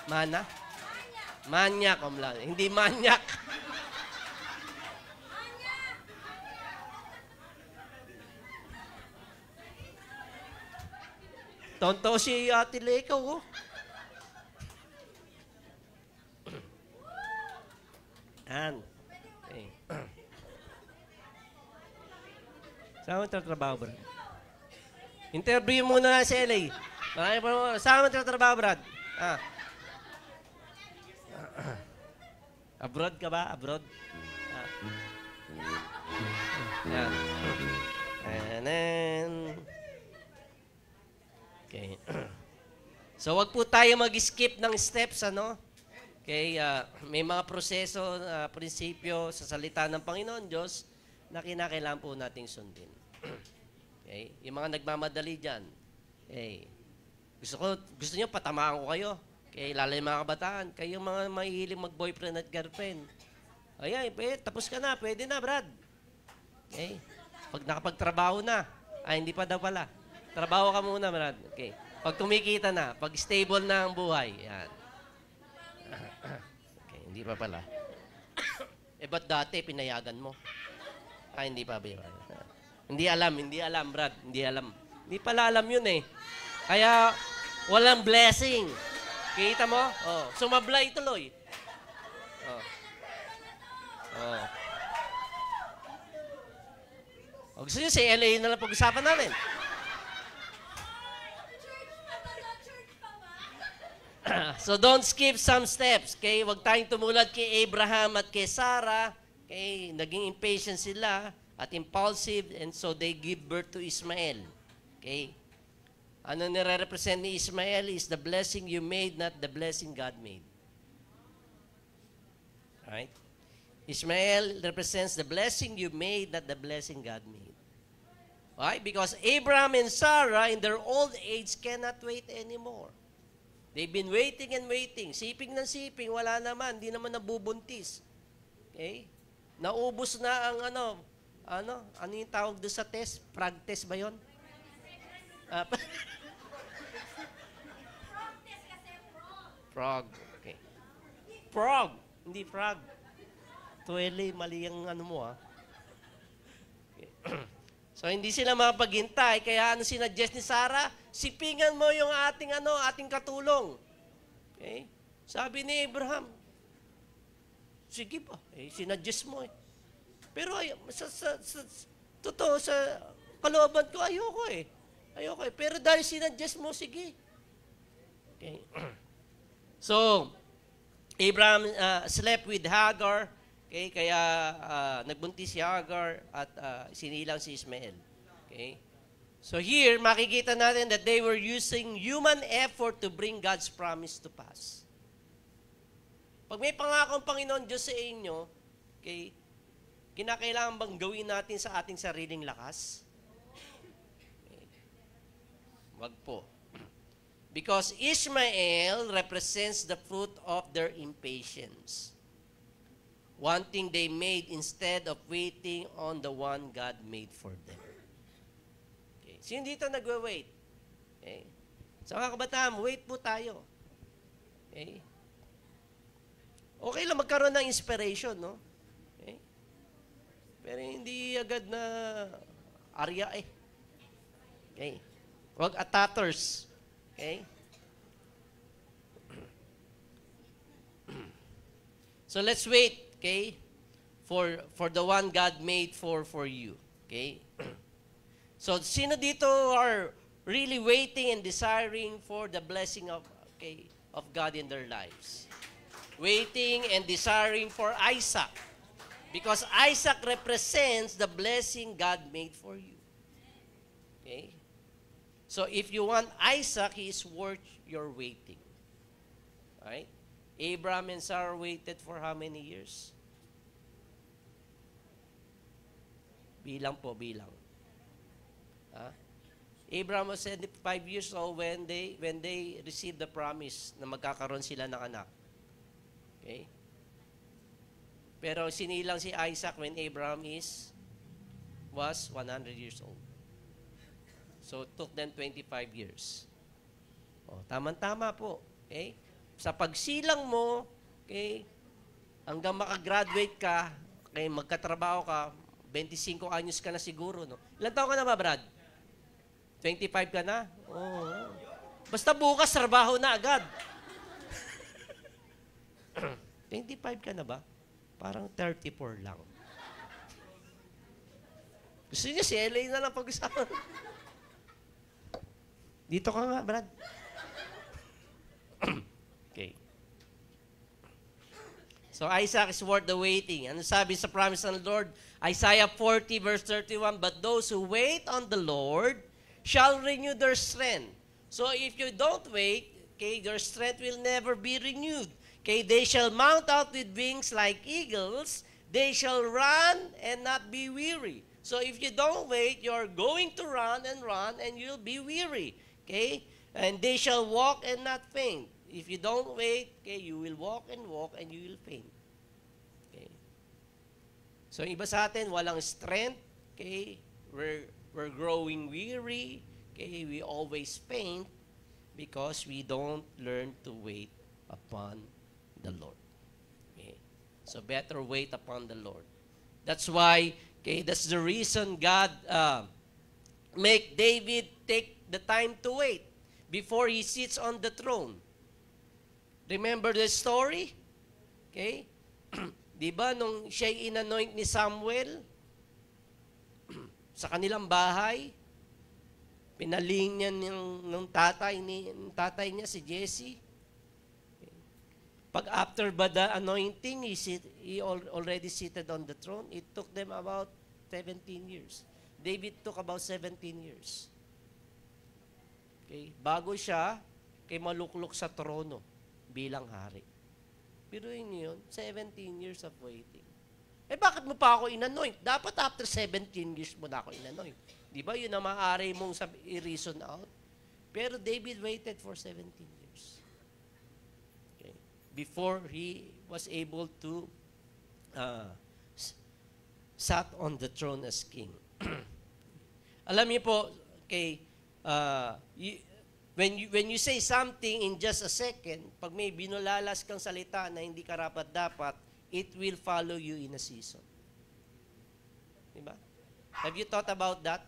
Mana? Magna cum laude. Hindi manyak. Tonto si Ate Leko, oh. Okay. Saan mo trabaho, Brad? Interview muna na si LA. Marami pa naman. Saan mo trabaho, Brad? Ah. Abroad ka ba? Abroad? Ah. Yan. And then, okay. So, wag po tayo mag-skip ng steps, ano? Okay, may mga proseso, prinsipyo sa salita ng Panginoon Diyos na kinakailangan po nating sundin. Okay, yung mga nagmamadali dyan, okay, gusto niyo patamaan ko kayo. Okay, lalo yung mga kabataan, kayo mga mahihiling mag-boyfriend at girlfriend. Ayan, tapos ka na, pwede na, Brad. Okay, pag nakapagtrabaho na, hindi pa daw pala. Trabaho ka muna, Brad. Okay. Pag kumikita na, pag stable na ang buhay, yan. Okay, hindi pa pala. Ba't dati pinayagan mo? Hindi pa ba? Hindi alam, Brad. Hindi alam. Hindi pala alam yun eh. Kaya, walang blessing. Kita mo? Oh, sumablay tuloy. Oh. Oh. O, gusto nyo, si LA na lang pag-usapan natin. So don't skip some steps. Okay? Huwag tayong tumulad kay Abraham at kay Sarah. Okay? Naging impatient sila at impulsive, and so they give birth to Ismael. Okay? Ano nire-represent ni Ismael is the blessing you made, not the blessing God made. Right? Ismael represents the blessing you made, not the blessing God made. Why? Because Abraham and Sarah in their old age cannot wait anymore. They've been waiting and waiting. Siping ng siping, wala naman. Hindi naman nabubuntis. Okay? Naubos na ang ano yung tawag doon sa test? Frog test ba yun? Frog. Okay. Frog. Hindi frog. Tuwele, mali ang ano mo, ha? Okay. So, hindi sila mapaghintay. Kaya ano sinuggest ni Sarah? Sipingan mo yung ating katulong. Okay? Sabi ni Abraham, sige pa. Sinuggest mo eh. Pero totoo, sa kalooban ko, ayoko eh. Pero dahil sinuggest mo, sige. Okay. So, Abraham slept with Hagar. Okay, kaya nagbuntis si Hagar at sinilang si Ismael. Okay? So here, makikita natin that they were using human effort to bring God's promise to pass. Pag may pangako ang Panginoon Diyos sa inyo, okay, kinakailangan bang gawin natin sa ating sariling lakas? Okay. Wag po. Because Ishmael represents the fruit of their impatience. One thing they made instead of waiting on the one God made for them. Okay. Sino dito nagwe-wait? Okay. Sa mga kabataan, wait po tayo. Okay. Okay lang magkaroon ng inspiration, no? Okay. Pero hindi agad na arya eh. Okay. Huwag ataters. Okay. So let's wait. Okay? For the one God made for you. Okay? So, sino dito are really waiting and desiring for the blessing of God in their lives? Waiting and desiring for Isaac. Because Isaac represents the blessing God made for you. Okay? So, if you want Isaac, he is worth your waiting. Right? Abraham and Sarah waited for how many years? Bilang po, bilang. Abraham was 75 years old when they received the promise na magkakaroon sila ng anak. Okay? Pero sinilang si Isaac when Abraham was 100 years old. So, it took them 25 years. Tama-tama po. Okay? Sa pagsilang mo, okay, hanggang makagraduate ka, okay, magkatrabaho ka, 25 anyos ka na siguro, no? Ilan taon ka na ba, Brad? 25 ka na? Oo. Basta bukas, trabaho na agad. 25 ka na ba? Parang 34 lang. Gusto niya si LA na lang pag-usapan. Dito ka nga, Brad. So Isaac is worth the waiting. Ano sabi sa promise ng Lord? Isaiah 40 verse 31, but those who wait on the Lord shall renew their strength. So if you don't wait, okay, your strength will never be renewed. Okay, they shall mount out with wings like eagles. They shall run and not be weary. So if you don't wait, you're going to run, and you'll be weary. Okay? And they shall walk and not faint. If you don't wait, okay, you will walk, and you will faint. Okay? So iba sa atin, walang strength. Okay? We're growing weary. Okay? We always faint because we don't learn to wait upon the Lord. Okay? So better wait upon the Lord. That's why, okay, that's the reason God make David take the time to wait before he sits on the throne. Remember the story? Okay? Di ba nung siya'y inanoint ni Samuel sa kanilang bahay, pinaling niya ng tatay niya si Jesse. Pag after ba the anointing, he already seated on the throne. It took them about 17 years. David took about 17 years. Okay? Bago siya, maluklok sa trono bilang hari. Piruin niyo yun, 17 years of waiting. Bakit mo pa ako inanoint? Dapat after 17 years mo na ako inanoint. Di ba yun na maaari mong i-reason out? Pero David waited for 17 years. Okay. Before he was able to sat on the throne as king. Alam niyo po, okay, when you say something in just a second, pag may binulalas kang salita na hindi karapat-dapat, it will follow you in a season. Diba? Have you thought about that?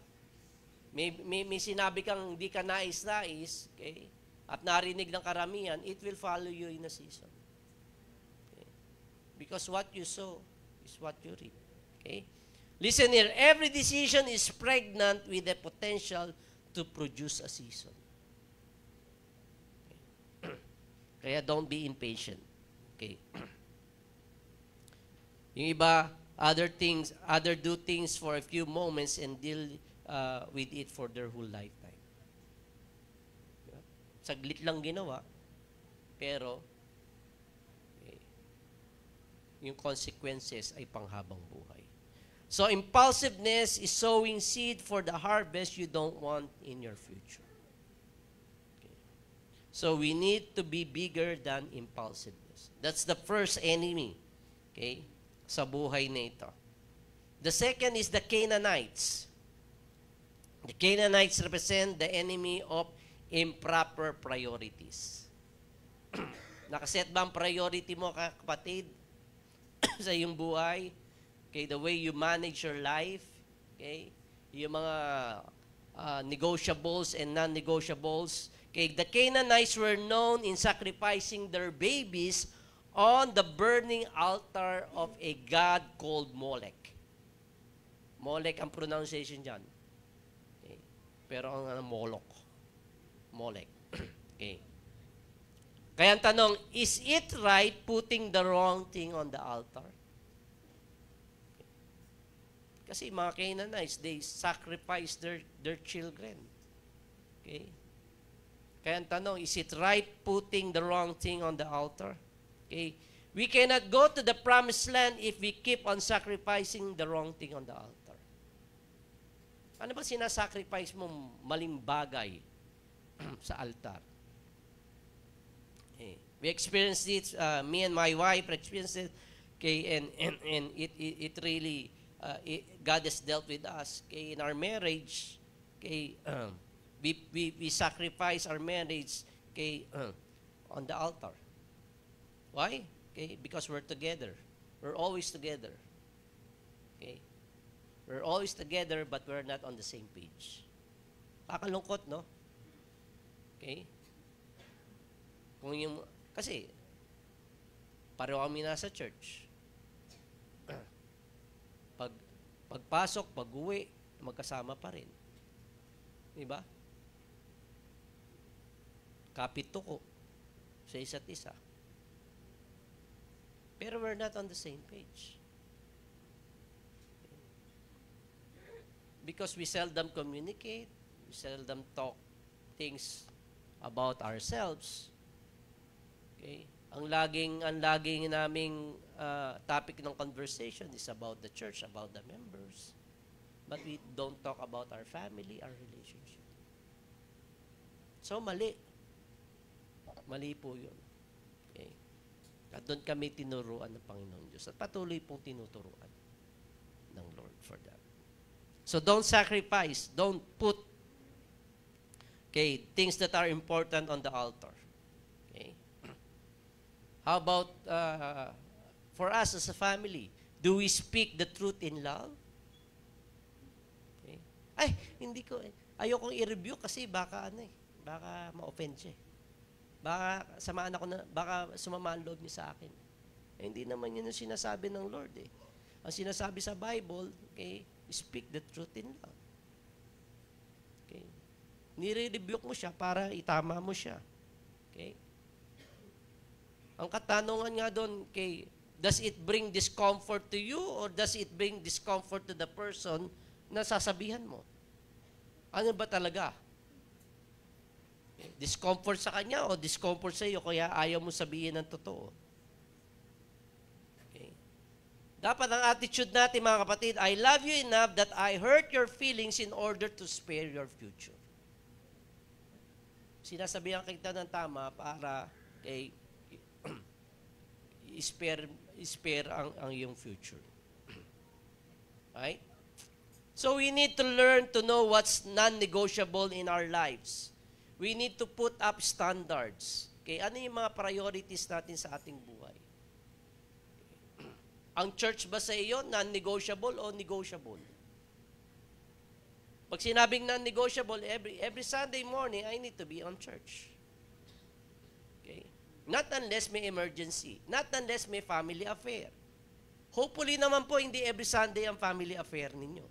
May sinabi kang hindi ka nais-nais, okay, at narinig ng karamihan, it will follow you in a season. Okay? Because what you sow is what you reap. Okay? Listen here, every decision is pregnant with the potential to produce a season. Kaya don't be impatient. Okay. Yung iba, other do things for a few moments and deal with it for their whole lifetime. Diba? Saglit lang ginawa, pero yung consequences ay panghabang buhay. So impulsiveness is sowing seed for the harvest you don't want in your future. So we need to be bigger than impulsiveness. That's the first enemy, okay, sa buhay na ito. The second is the Canaanites. The Canaanites represent the enemy of improper priorities. Nakaset ba ang priority mo, kapatid, sa iyong buhay? Okay, the way you manage your life, okay, yung mga negotiables and non-negotiables. Okay, the Canaanites were known in sacrificing their babies on the burning altar of a god called Molech. Molech ang pronunciation dyan. Okay. Pero ang Moloch. Molech. Okay. Kaya ang tanong, is it right putting the wrong thing on the altar? Okay. Kasi mga Canaanites, they sacrifice their children. Okay. Kaya ang tanong, is it right putting the wrong thing on the altar? Okay. We cannot go to the promised land if we keep on sacrificing the wrong thing on the altar. Ano ba sinasacrifice mo maling bagay sa altar? Okay. We experienced it, me and my wife experienced it, okay, and it really, God has dealt with us, okay, in our marriage, okay, we sacrifice our marriage, okay, on the altar. Why? Okay, because we're together. We're always together. Okay? We're always together, but we're not on the same page. Kakalungkot, no? Okay? Kasi, pareho kami nasa church. Pagpasok, pag-uwi, magkasama pa rin. Diba? Kapit ko sa isa't isa. Pero we're not on the same page. Because we seldom communicate, we seldom talk things about ourselves. Okay? Ang laging naming topic ng conversation is about the church, about the members. But we don't talk about our family, our relationship. So, mali. Mali po yun. Okay? At doon kami tinuruan ng Panginoon Diyos. At patuloy pong tinuturuan ng Lord for that. So, don't sacrifice. Don't put things that are important on the altar. Okay? How about for us as a family? Do we speak the truth in love? Okay? Ay, hindi ko ayokong i-review kasi baka baka ma-offend siya. Baka samaan ako baka sumama ang loob niya sa akin. Hindi naman yun ang sinasabi ng Lord eh. Ang sinasabi sa Bible, okay, speak the truth in love. Okay? Nire-rebuke mo siya para itama mo siya. Okay? Ang katanungan nga doon, okay, does it bring discomfort to you or does it bring discomfort to the person na sasabihan mo? Ano ba talaga? Okay. Discomfort sa kanya o discomfort sa iyo kaya ayaw mo sabihin ng totoo? Okay. Dapat ang attitude natin mga kapatid, I love you enough that I hurt your feelings in order to spare your future. Sinasabihan kita ng tama para spare ang iyong future. Right? So we need to learn to know what's non-negotiable in our lives. We need to put up standards. Okay, ano yung mga priorities natin sa ating buhay? Ang church ba sa iyo non-negotiable o negotiable? Pag sinabing non-negotiable, every Sunday morning, I need to be on church. Okay? Not unless may emergency. Not unless may family affair. Hopefully naman po, hindi every Sunday ang family affair ninyo.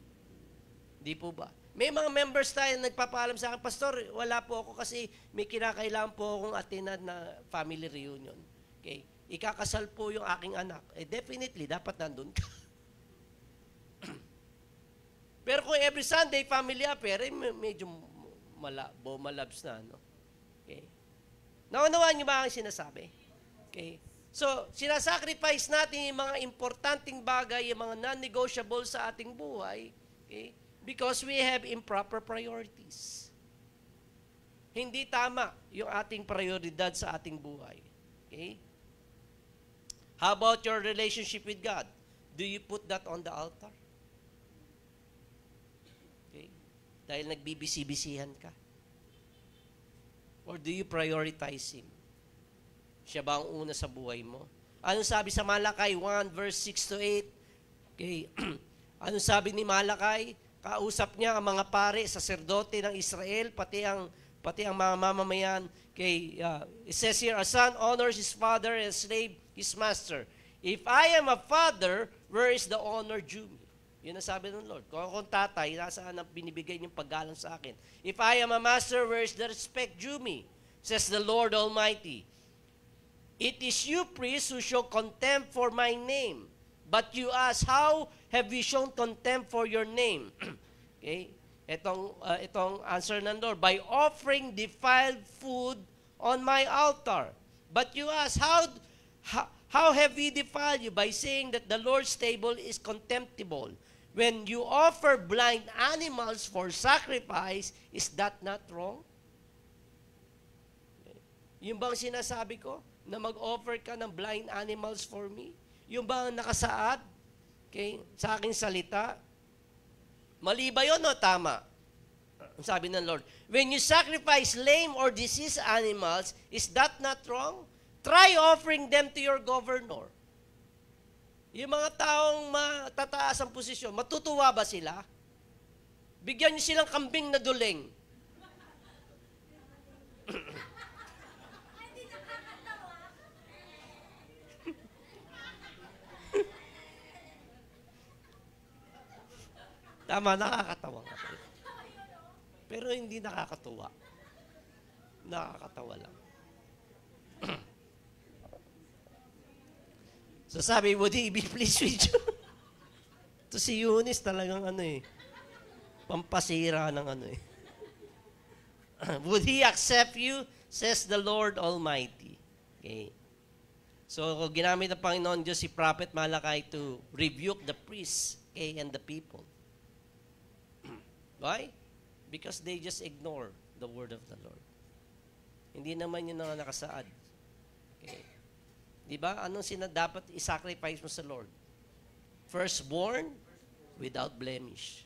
Hindi po ba? May mga members tayo nagpapaalam sa akin, Pastor, wala po ako kasi may kinakailangan po akong attend na family reunion. Okay? Ikakasal po yung aking anak. Definitely, dapat nandun ka. Pero kung every Sunday, family affair, medyo malabs na. No? Okay? Naunawaan niyo ba ang sinasabi? Okay? So, sinasacrifice natin yung mga importanteng bagay, yung mga non-negotiable sa ating buhay, okay? Because we have improper priorities. Hindi tama yung ating prioridad sa ating buhay. Okay? How about your relationship with God? Do you put that on the altar? Okay? Dahil nagbibisi-bisihan ka. Or do you prioritize Him? Siya ba ang una sa buhay mo? Anong sabi sa Malakay 1 verse 6 to 8? Okay. Anong sabi ni Malakay? Kausap niya ang mga pare, saserdote ng Israel, pati ang mga mamamayan. Okay, it says here, a son honors his father and a slave his master. If I am a father, where is the honor due me? Yun ang sabi ng Lord. Kung akong tatay, nasaan ang binibigay niyong paggalang sa akin? If I am a master, where is the respect due me? Says the Lord Almighty. It is you, priests, who show contempt for my name. But you ask, how have we shown contempt for your name? Okay? Itong answer ng Lord. By offering defiled food on my altar. But you ask, how have we defiled you? By saying that the Lord's table is contemptible. When you offer blind animals for sacrifice, is that not wrong? Okay. Yung bang sinasabi ko? Na mag-offer ka ng blind animals for me? Yung bang nakasaad, okay, sa aking salita? Mali ba yun o tama? Ang sabi ng Lord, when you sacrifice lame or diseased animals, is that not wrong? Try offering them to your governor. Yung mga taong matataas ang posisyon, matutuwa ba sila? Bigyan niyo silang kambing na duling. Tama, nakakatawa nga. Pero hindi nakakatuwa. Nakakatawa lang. So sabi, would he be pleased with you? To si Eunice talagang pampasira ng Would he accept you? Says the Lord Almighty. Okay. So, ginamit ng Panginoon Diyos si Prophet Malachi to rebuke the priests, okay, and the people. Why? Because they just ignore the word of the Lord. Hindi naman yun ang nakasaad. Okay. Diba? Anong dapat i-sacrifice mo sa Lord? Firstborn without blemish.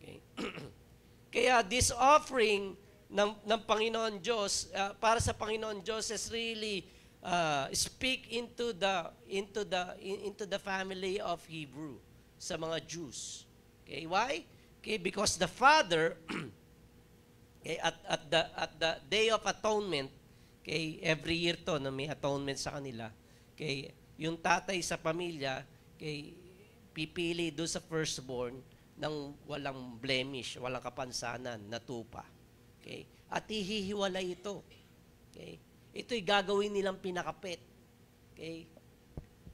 Okay. Kaya this offering ng Panginoon Diyos, para sa Panginoon Diyos is really speak into the family of Hebrew, sa mga Jews. Okay, why? Okay, because the father okay, at the Day of Atonement, okay, every year to na may atonement sa kanila. Okay, yung tatay sa pamilya, okay, pipili doon sa firstborn ng walang blemish, walang kapansanan, na tupa. Okay? At ihihiwalay ito. Okay? Ito'y gagawin nilang pinakapit. Okay?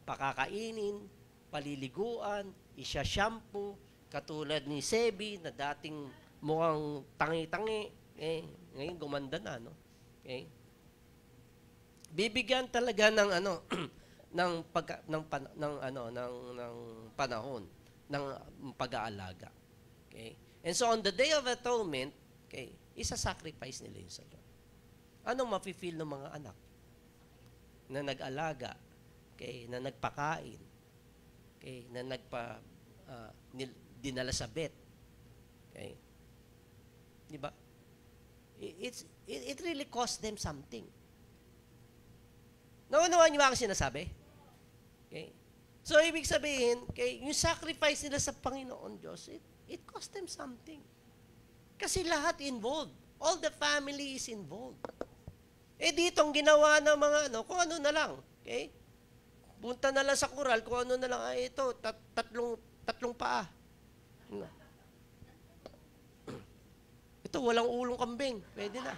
Pakakainin, paliliguan, isya-shampoo, katulad ni Sebi na dating mukhang tangi-tangi. Okay? Ngayon gumanda na, no? Okay? Bibigyan talaga ng ng panahon ng pag-aalaga. Okay? And so on the Day of Atonement, okay, isa-sacrifice nila yun sa Lord. Anong mafe-feel ng mga anak na nag-alaga, okay, na nagpakain, okay, na dinala sa bet? Okay? Di ba? It really cost them something. Naunawaan niyo ba ang sinasabi? Okay? So, ibig sabihin, okay, yung sacrifice nila sa Panginoon Diyos, it cost them something. Kasi lahat involved. All the family is involved. Dito ang ginawa ng mga kung ano na lang. Okay? Punta na lang sa kural, kung ano na lang, ito, tatlong paa. Ito, walang ulong kambing. Pwede na.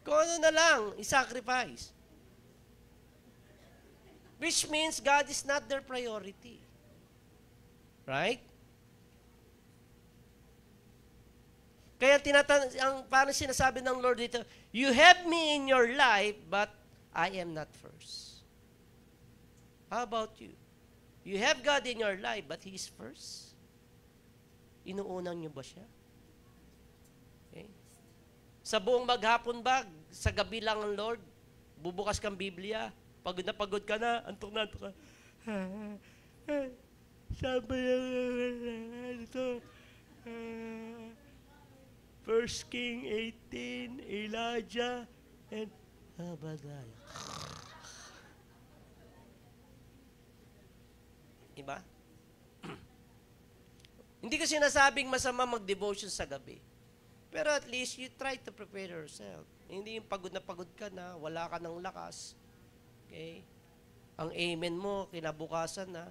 Kung ano na lang, i-sacrifice. Which means God is not their priority. Right? Kaya parang sinasabi ng Lord dito, you have me in your life, but I am not first. How about you? You have God in your life, but He is first? Inuunan niyo ba siya? Okay? Sa buong maghapon ba, sa gabi lang ang Lord, bubukas kang Biblia, pagod na pagod ka na, antok na antok ka. Sabi yung ito, 1 King 18, Elijah, and Obadiah. Diba? Hindi ko sinasabing masama mag-devotion sa gabi. Pero at least you try to prepare yourself. Hindi yung pagod na pagod ka na, wala ka ng lakas. Okay? Ang amen mo, kinabukasan na.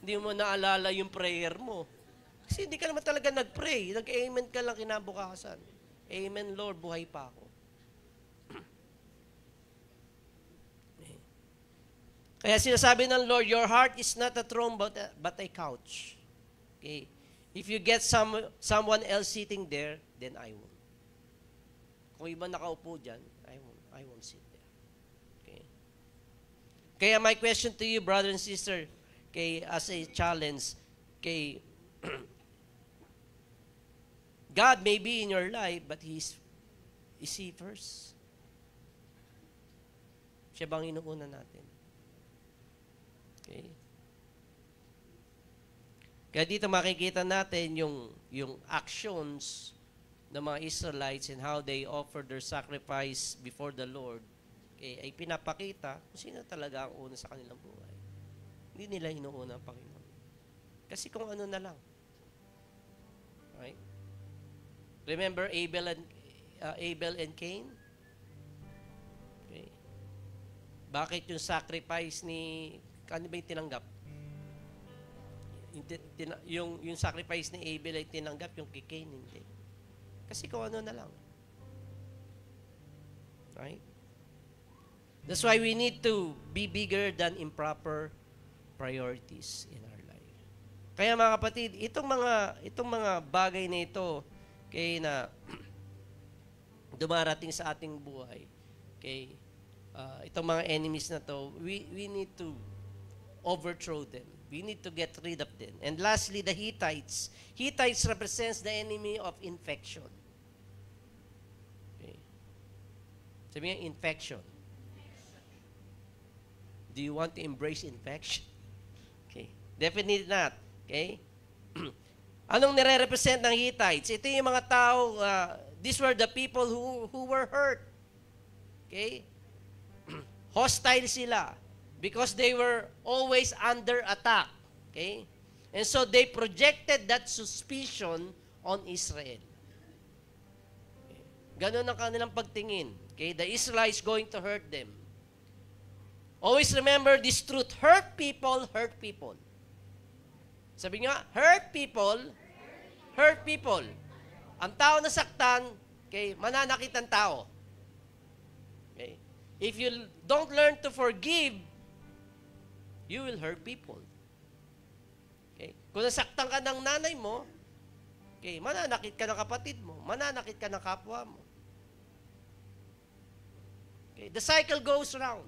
Hindi mo naalala yung prayer mo. Kasi hindi ka naman talaga nag-pray. Nag-amen ka lang kinabukasan. Amen, Lord, buhay pa ako. Okay. Kaya sinasabi ng Lord, your heart is not a throne but a couch. Okay? If you get someone else sitting there, then I won't. Kung iba nakaupo dyan, I won't sit there. Okay? Kaya my question to you, brother and sister, okay, as a challenge, okay, God may be in your life, but is He first? Siya bang inuuna natin? Okay? Kaya dito makikita natin yung actions ng mga Israelites and how they offered their sacrifice before the Lord, okay, ay pinapakita kung sino talaga ang una sa kanilang buhay. Hindi nila inuuna ang Panginoon. Kasi kung ano na lang. Right? Remember Abel and Cain? Okay. Bakit yung sacrifice ni, ano ba yung tinanggap? Yung sacrifice ni Abel ay tinanggap, yung kay Cain hindi. Kasi kung ano na lang. Right? That's why we need to be bigger than improper priorities in our life. Kaya mga kapatid, itong mga bagay na ito, okay, na dumarating sa ating buhay, okay, itong mga enemies na to, we need to overthrow them. We need to get rid of them. And lastly, the Hittites. Hittites represents the enemy of infection. Okay. Sabi nga, infection. Do you want to embrace infection? Okay. Definitely not. Okay? Anong nire-represent ng Hittites? Ito yung mga tao, these were the people who were hurt. Okay? Hostile sila because they were always under attack. Okay? And so they projected that suspicion on Israel. Okay? Ganun ang kanilang pagtingin. Okay? The Israelites going to hurt them. Always remember this truth. Hurt people, hurt people. Sabi nga, hurt people, hurt people. Ang tao na saktan, okay, mananakit ang tao. Okay? If you don't learn to forgive, you will hurt people. Okay? Kung nasaktan ka ng nanay mo, okay, mananakit ka ng kapatid mo, mananakit ka ng kapwa mo. Okay? The cycle goes round.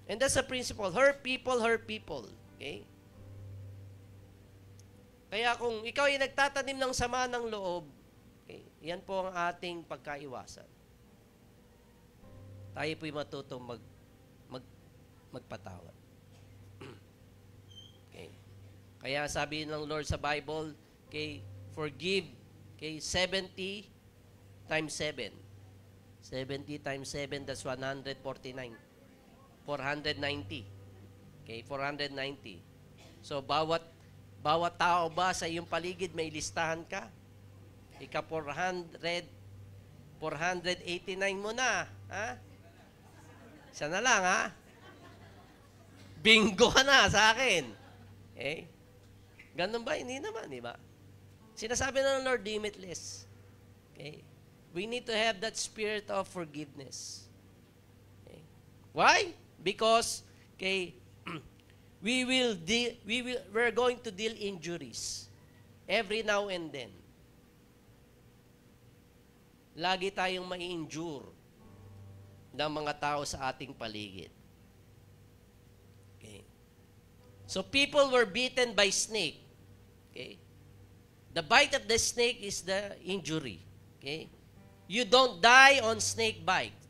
And that's the principle. Hurt people, hurt people. Okay? Kaya kung ikaw ay nagtatanim ng sama ng loob, okay, yan po ang ating pagkaiwasan. Tayo po'y matutong magpatawad. Okay? Kaya sabi ng Lord sa Bible, okay, forgive, okay, 70 times 7. 70 times 7, that's 149. 490. Okay, 490. So, bawat tao ba sa iyong paligid may listahan ka? Ika 489 mo na. Ha? Isa na lang, ha? Bingo ka na sa akin. Okay? Ganun ba? Hindi naman, di ba? Sinasabi na ng Lord, limitless. Okay? We need to have that spirit of forgiveness. Okay? Why? Because, okay, we're going to deal injuries every now and then. Lagi tayong mai-injure ng mga tao sa ating paligid. Okay. So people were bitten by snake. Okay. The bite of the snake is the injury. Okay. You don't die on snake bite.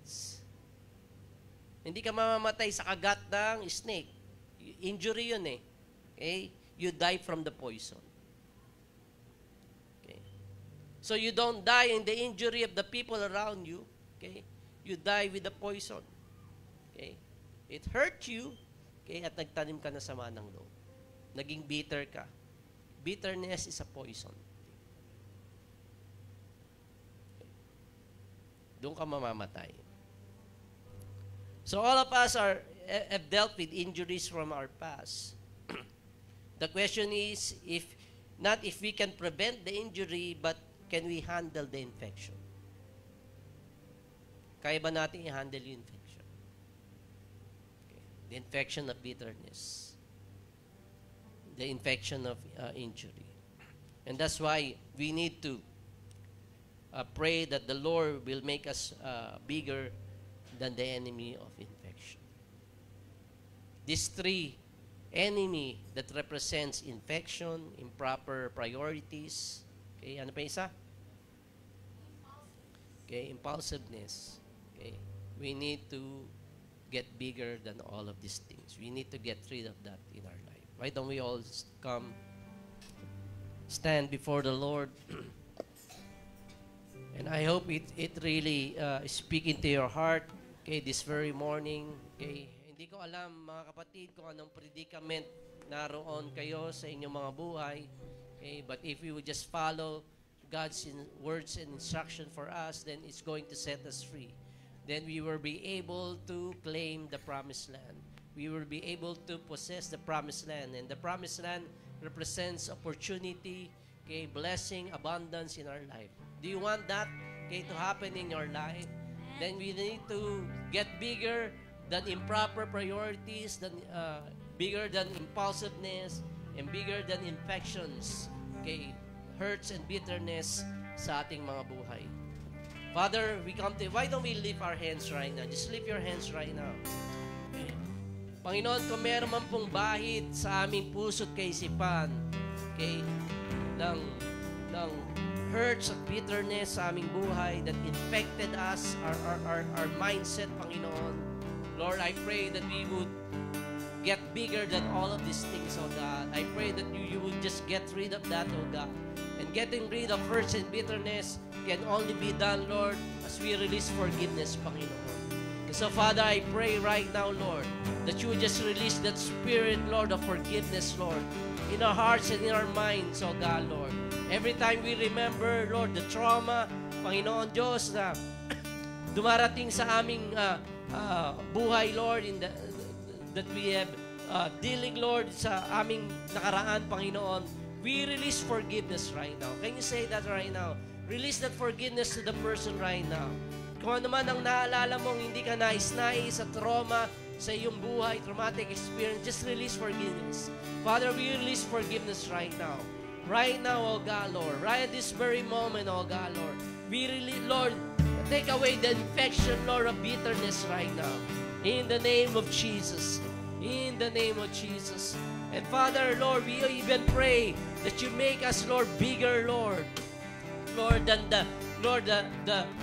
Hindi ka mamamatay sa kagat ng snake. Injury yun eh. Okay? You die from the poison. Okay? So you don't die in the injury of the people around you. Okay? You die with the poison. Okay? It hurt you. Okay? At nagtanim ka na sama ng loob. Naging bitter ka. Bitterness is a poison. Okay? Doon ka mamamatay. So all of us have dealt with injuries from our past. The question is, not if we can prevent the injury, but can we handle the infection? Kaya ba natin i-handle yung infection? Okay. The infection of bitterness. The infection of injury. And that's why we need to pray that the Lord will make us bigger than the enemy of infection. These three enemy that represents infection, improper priorities. Okay, ano pa isa? Okay, impulsiveness. Okay, we need to get bigger than all of these things. We need to get rid of that in our life. Why don't we all come, stand before the Lord? And I hope it really speak into your heart. Okay, this very morning, okay, hindi ko alam mga kapatid kung anong predicament naroon kayo sa inyong mga buhay. Okay, but if we would just follow God's words and instruction for us, then it's going to set us free. Then we will be able to claim the promised land. We will be able to possess the promised land. And the promised land represents opportunity, okay, blessing, abundance in our life. Do you want that, okay, to happen in your life? Then we need to get bigger than improper priorities, bigger than impulsiveness, and bigger than infections, okay, hurts and bitterness sa ating mga buhay. Father, we come to you. Why don't we lift our hands right now? Just lift your hands right now. Okay. Panginoon, kung meron man pong bahid sa aming puso't kaisipan, okay, ng hurts at bitterness sa aming buhay that infected us, our mindset, Panginoon. Lord, I pray that we would get bigger than all of these things, oh God. I pray that you would just get rid of that, oh God. And getting rid of hurts and bitterness can only be done, Lord, as we release forgiveness, Panginoon. And so, Father, I pray right now, Lord, that you would just release that spirit, Lord, of forgiveness, Lord, in our hearts and in our minds, oh God, Lord. Every time we remember, Lord, the trauma, Panginoon Diyos, na dumarating sa aming buhay, Lord, that we have dealing, Lord, sa aming nakaraan, Panginoon, we release forgiveness right now. Can you say that right now? Release that forgiveness to the person right now. Kung ano man ang naalala mong hindi ka nais-nais sa trauma, sa iyong buhay, traumatic experience, just release forgiveness. Father, we release forgiveness right now. Right now, oh God, Lord. Right at this very moment, oh God, Lord. We really, Lord, take away the infection, Lord, of bitterness right now. In the name of Jesus. In the name of Jesus. And Father, Lord, we even pray that you make us, Lord, bigger, Lord. Lord, than the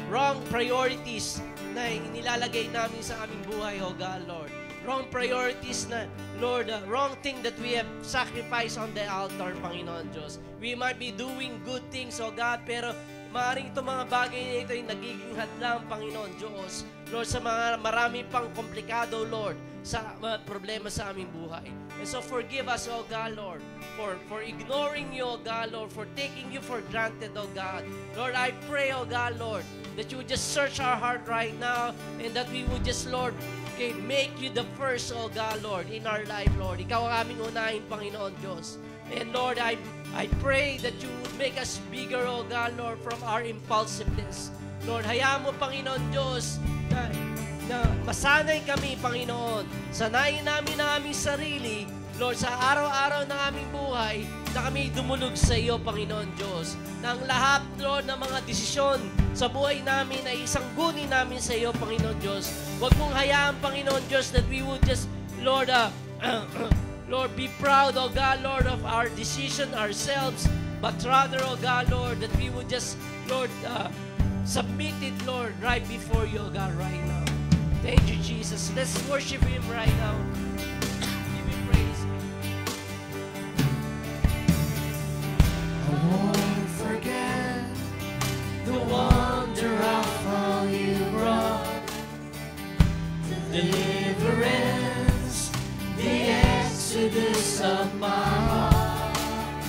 wrong priorities na inilalagay namin sa aming buhay, oh God, Lord. Wrong priorities na, Lord, wrong thing that we have sacrificed on the altar, Panginoon Diyos. We might be doing good things, oh God, pero maaaring itong mga bagay na ito ay nagiging hadlang, Panginoon Diyos. Lord, sa mga marami pang komplikado, Lord, sa mga problema sa aming buhay. And so forgive us, oh God, Lord, for ignoring you, oh God, Lord, for taking you for granted, oh God. Lord, I pray, oh God, Lord, that you would just search our heart right now and that we would just, Lord, okay, make you the first, oh God, Lord, in our life, Lord. Ikaw ang aming unahin, Panginoon Diyos. And Lord, I pray that you would make us bigger, oh God, Lord, from our impulsiveness. Lord, hayaan mo, Panginoon Diyos, na masanay kami, Panginoon. Sanayin namin ang aming sarili, Lord, sa araw-araw ng aming buhay, na kami dumulog sa iyo, Panginoon Diyos. Na ang lahat, Lord, ng mga desisyon sa buhay namin ay isang guni namin sa iyo, Panginoon Diyos. Huwag mong hayaan, Panginoon Diyos, that we would just, Lord, Lord, be proud, oh God, Lord, of our decision ourselves, but rather, oh God, Lord, that we would just, Lord, submit it, Lord, right before you, oh God, right now. Thank you, Jesus. Let's worship Him right now. Give Him praise. I won't forget the wonder of all you brought, deliverance, the exodus of my heart.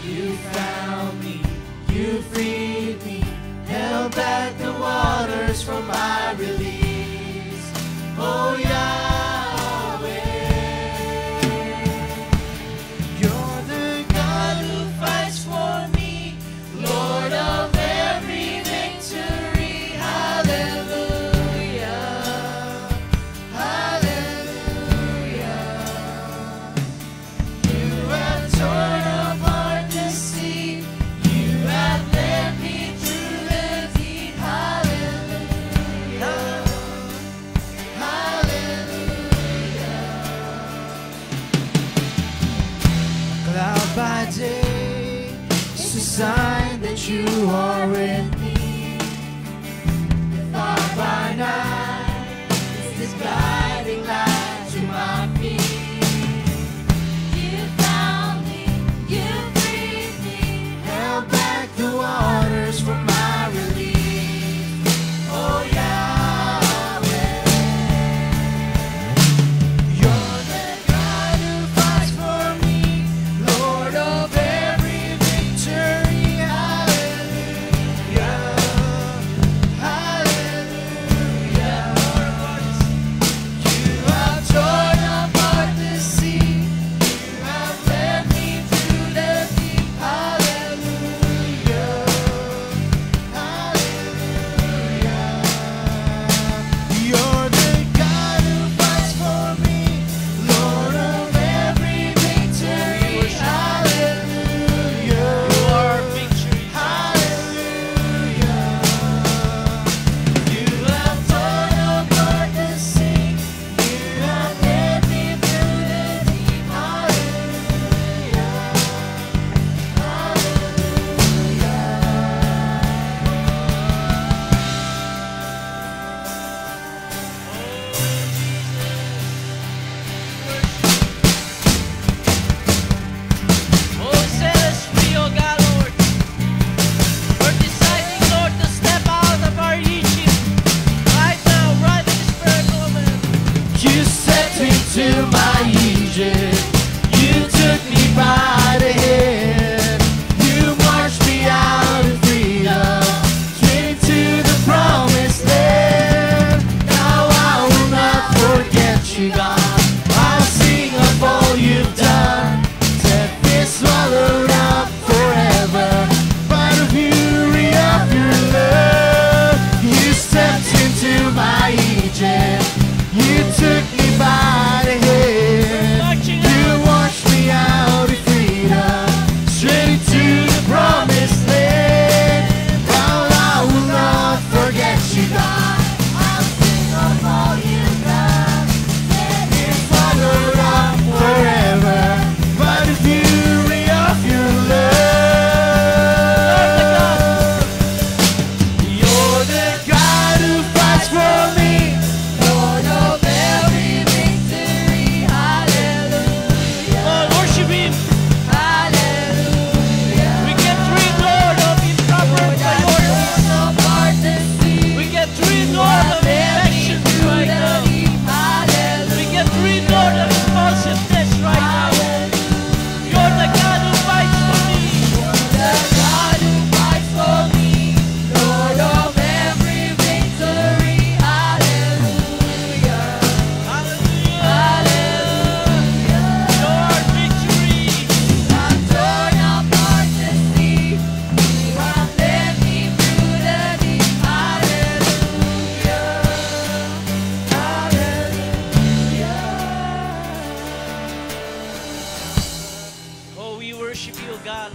You found me, you freed me, held back the waters from my release. Oh Yahweh, you're the God who fights for me, Lord of every victory. Hallelujah, hallelujah. You have torn apart the sea, you have led me through the deep. Hallelujah, cloud by day, it's a sign that you are with me. Fire by night, it's this guiding light to my feet. You found me, you freed me, held back the waters from my relief. Oh Yahweh, you're the God who fights for me, Lord of every victory. Hallelujah.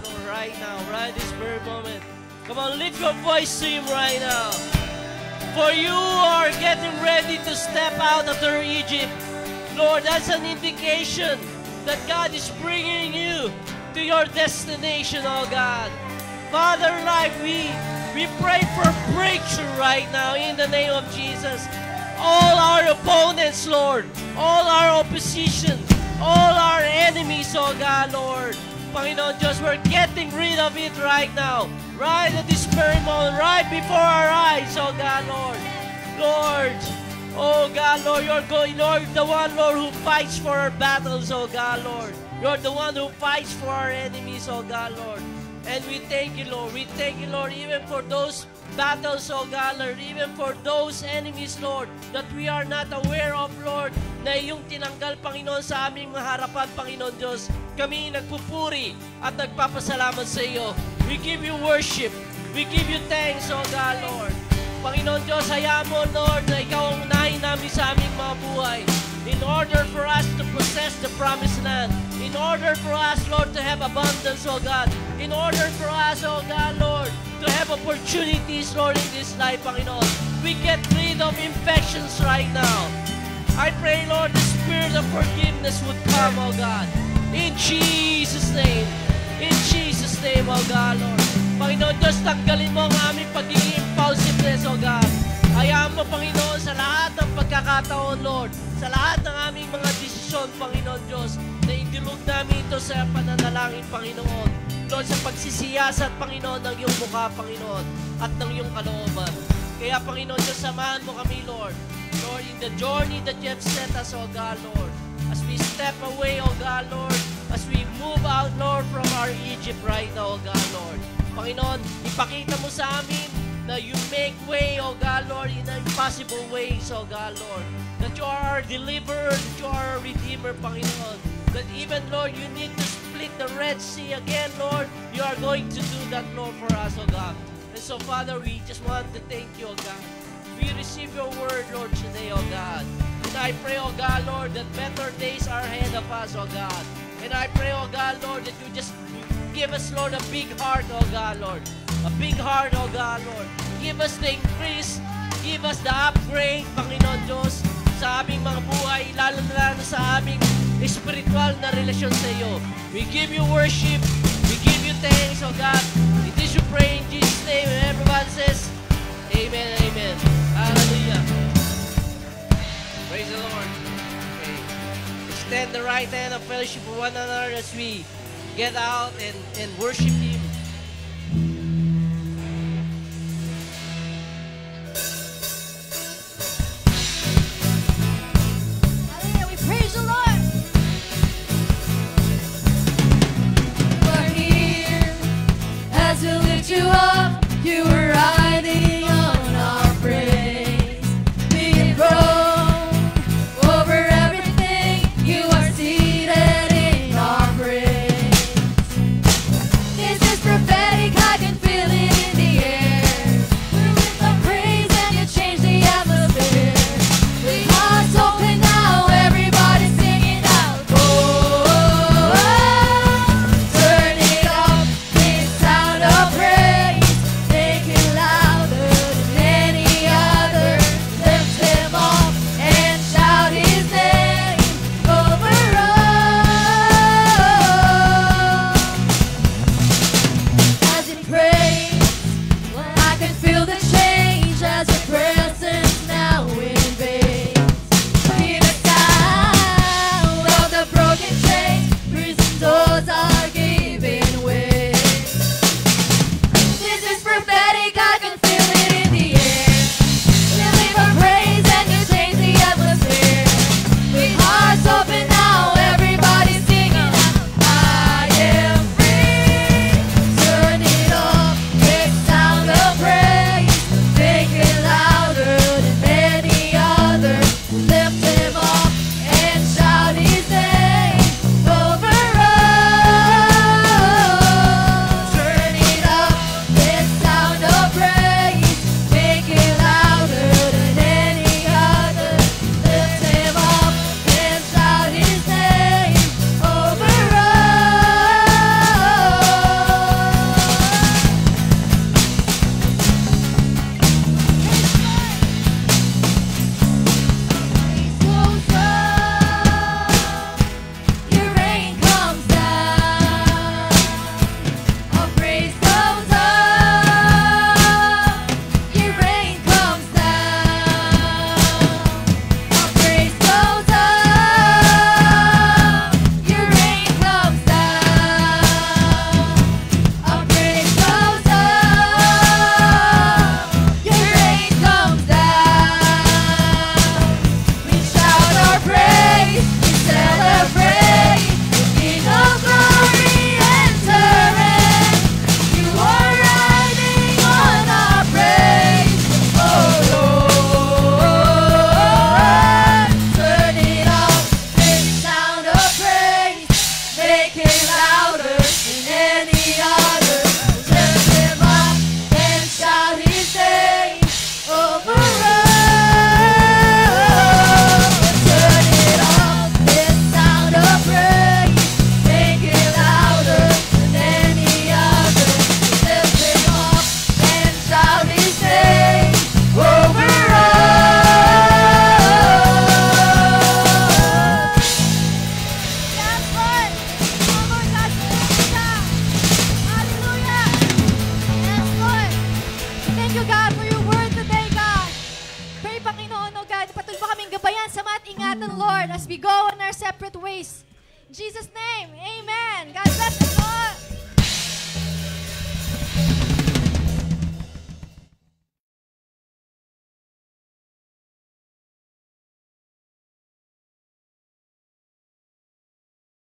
Lord, right now, right this very moment. Come on, lift your voice to Him right now. For you are getting ready to step out of the Egypt. Lord, that's an indication that God is bringing you to your destination, oh God. Father, life, we pray for breakthrough right now in the name of Jesus. All our opponents, Lord, all our opposition, all our enemies, oh God, Lord. Panginoon Diyos, we're getting rid of it right now. Right at this very moment, right before our eyes, oh God, Lord. Lord, oh God, Lord, you're the one, Lord, who fights for our battles, oh God, Lord. You're the one who fights for our enemies, oh God, Lord. And we thank you, Lord. We thank you, Lord, even for those battles, oh God, Lord, even for those enemies, Lord, that we are not aware of, Lord, na iyong tinanggal, Panginoon, sa aming mga harapan, Panginoon Diyos. Kami nagpupuri at nagpapasalamat sa iyo. We give you worship. We give you thanks, oh God, Lord. Panginoon Diyos, hayaan mo, Lord, na ikaw ang unahin namin sa aming mga buhay. In order for us to possess the promised land. In order for us, Lord, to have abundance, oh God. In order for us, oh God, Lord, to have opportunities, Lord, in this life, Panginoon. We get rid of infections right now. I pray, Lord, the spirit of forgiveness would come, oh God. In Jesus' name. In Jesus' name, oh God, Lord. Panginoon Diyos, tanggalin mo ang aming pagiging impulsiveness, oh God. Hayaan mo, Panginoon, sa lahat ng pagkakataon, Lord, sa lahat ng aming mga desisyon, Panginoon Diyos, na idulog namin ito sa pananalangin, Panginoon. Lord, sa pagsisiyasat, Panginoon, ng iyong mukha, Panginoon, at ng iyong kalooban. Kaya, Panginoon Diyos, samahan mo kami, Lord. Lord, in the journey that you have set us, oh God, Lord, as we step away, oh God, Lord, as we move out, Lord, from our Egypt right now, oh God, Lord. Panginoon, ipakita mo sa amin na you make way, oh God, Lord, in impossible ways, oh God, Lord. That you are our deliverer, that you are our redeemer, Panginoon. That even, Lord, you need to split the Red Sea again, Lord. You are going to do that, Lord, for us, oh God. And so, Father, we just want to thank you, oh God. We receive your word, Lord, today, oh God. And I pray, oh God, Lord, that better days are ahead of us, oh God. And I pray, oh God, Lord, that you just give us, Lord, a big heart, oh God, Lord. A big heart, oh God, Lord. Give us the increase. Give us the upgrade, Panginoon Diyos, sa aming mga buhay, lalo na sa aming spiritual na relasyon sa iyo. We give you worship. We give you thanks, oh God. It is you pray in Jesus' name. And everyone says, Amen and Amen. Hallelujah. Praise the Lord. Okay. Extend the right hand of fellowship for one another as we get out and worship Him. Hallelujah, we praise the Lord. You are here as we lift you up. You are riding on our praise. Be enthroned over everything. You are seated in our praise. This ingatan, Lord, as we go on our separate ways. In Jesus' name, amen. God bless us.